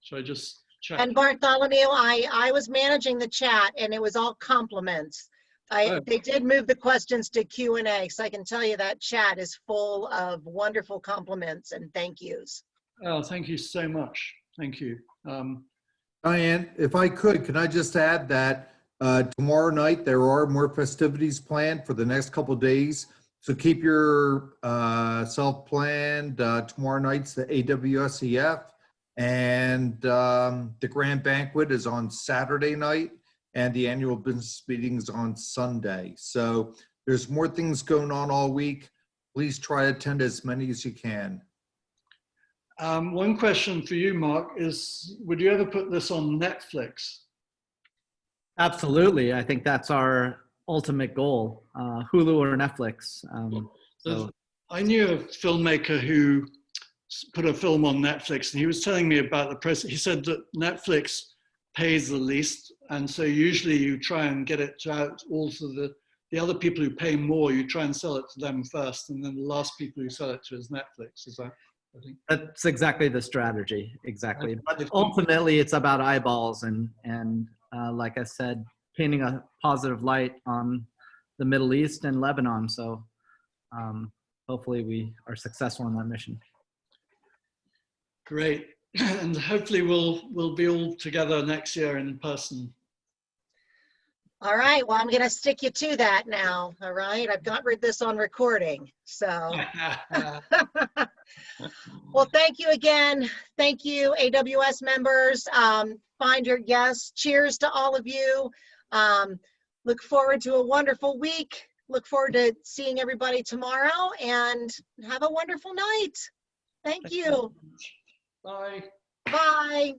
Should I just check? And Bartholomew, I was managing the chat and it was all compliments. They did move the questions to Q&A, so I can tell you that chat is full of wonderful compliments and thank yous. Oh, thank you so much. Thank you. Diane, if I could, can I just add that tomorrow night there are more festivities planned for the next couple of days. So keep your self planned. Tomorrow night's the AWSEF, and the grand banquet is on Saturday night, and the annual business meeting is on Sunday. So there's more things going on all week. Please try to attend as many as you can. One question for you, Mark, is would you ever put this on Netflix? Absolutely. I think that's our ultimate goal, Hulu or Netflix. So. I knew a filmmaker who put a film on Netflix, and he was telling me about the process. He said that Netflix pays the least, and so usually you try and get it out also the other people who pay more, you try and sell it to them first, and then the last people who sell it to is Netflix. Is that? I think that's exactly the strategy. Exactly. But ultimately, it's about eyeballs and like I said, painting a positive light on the Middle East and Lebanon. So hopefully we are successful in that mission. Great. And hopefully we'll be all together next year in person. All right, well, I'm gonna stick you to that now, all right? I've got this on recording, so. Well, thank you again. Thank you, AWS members. Find your guests. Cheers to all of you. Look forward to a wonderful week. Look forward to seeing everybody tomorrow, and have a wonderful night. Thank you. Bye. Bye.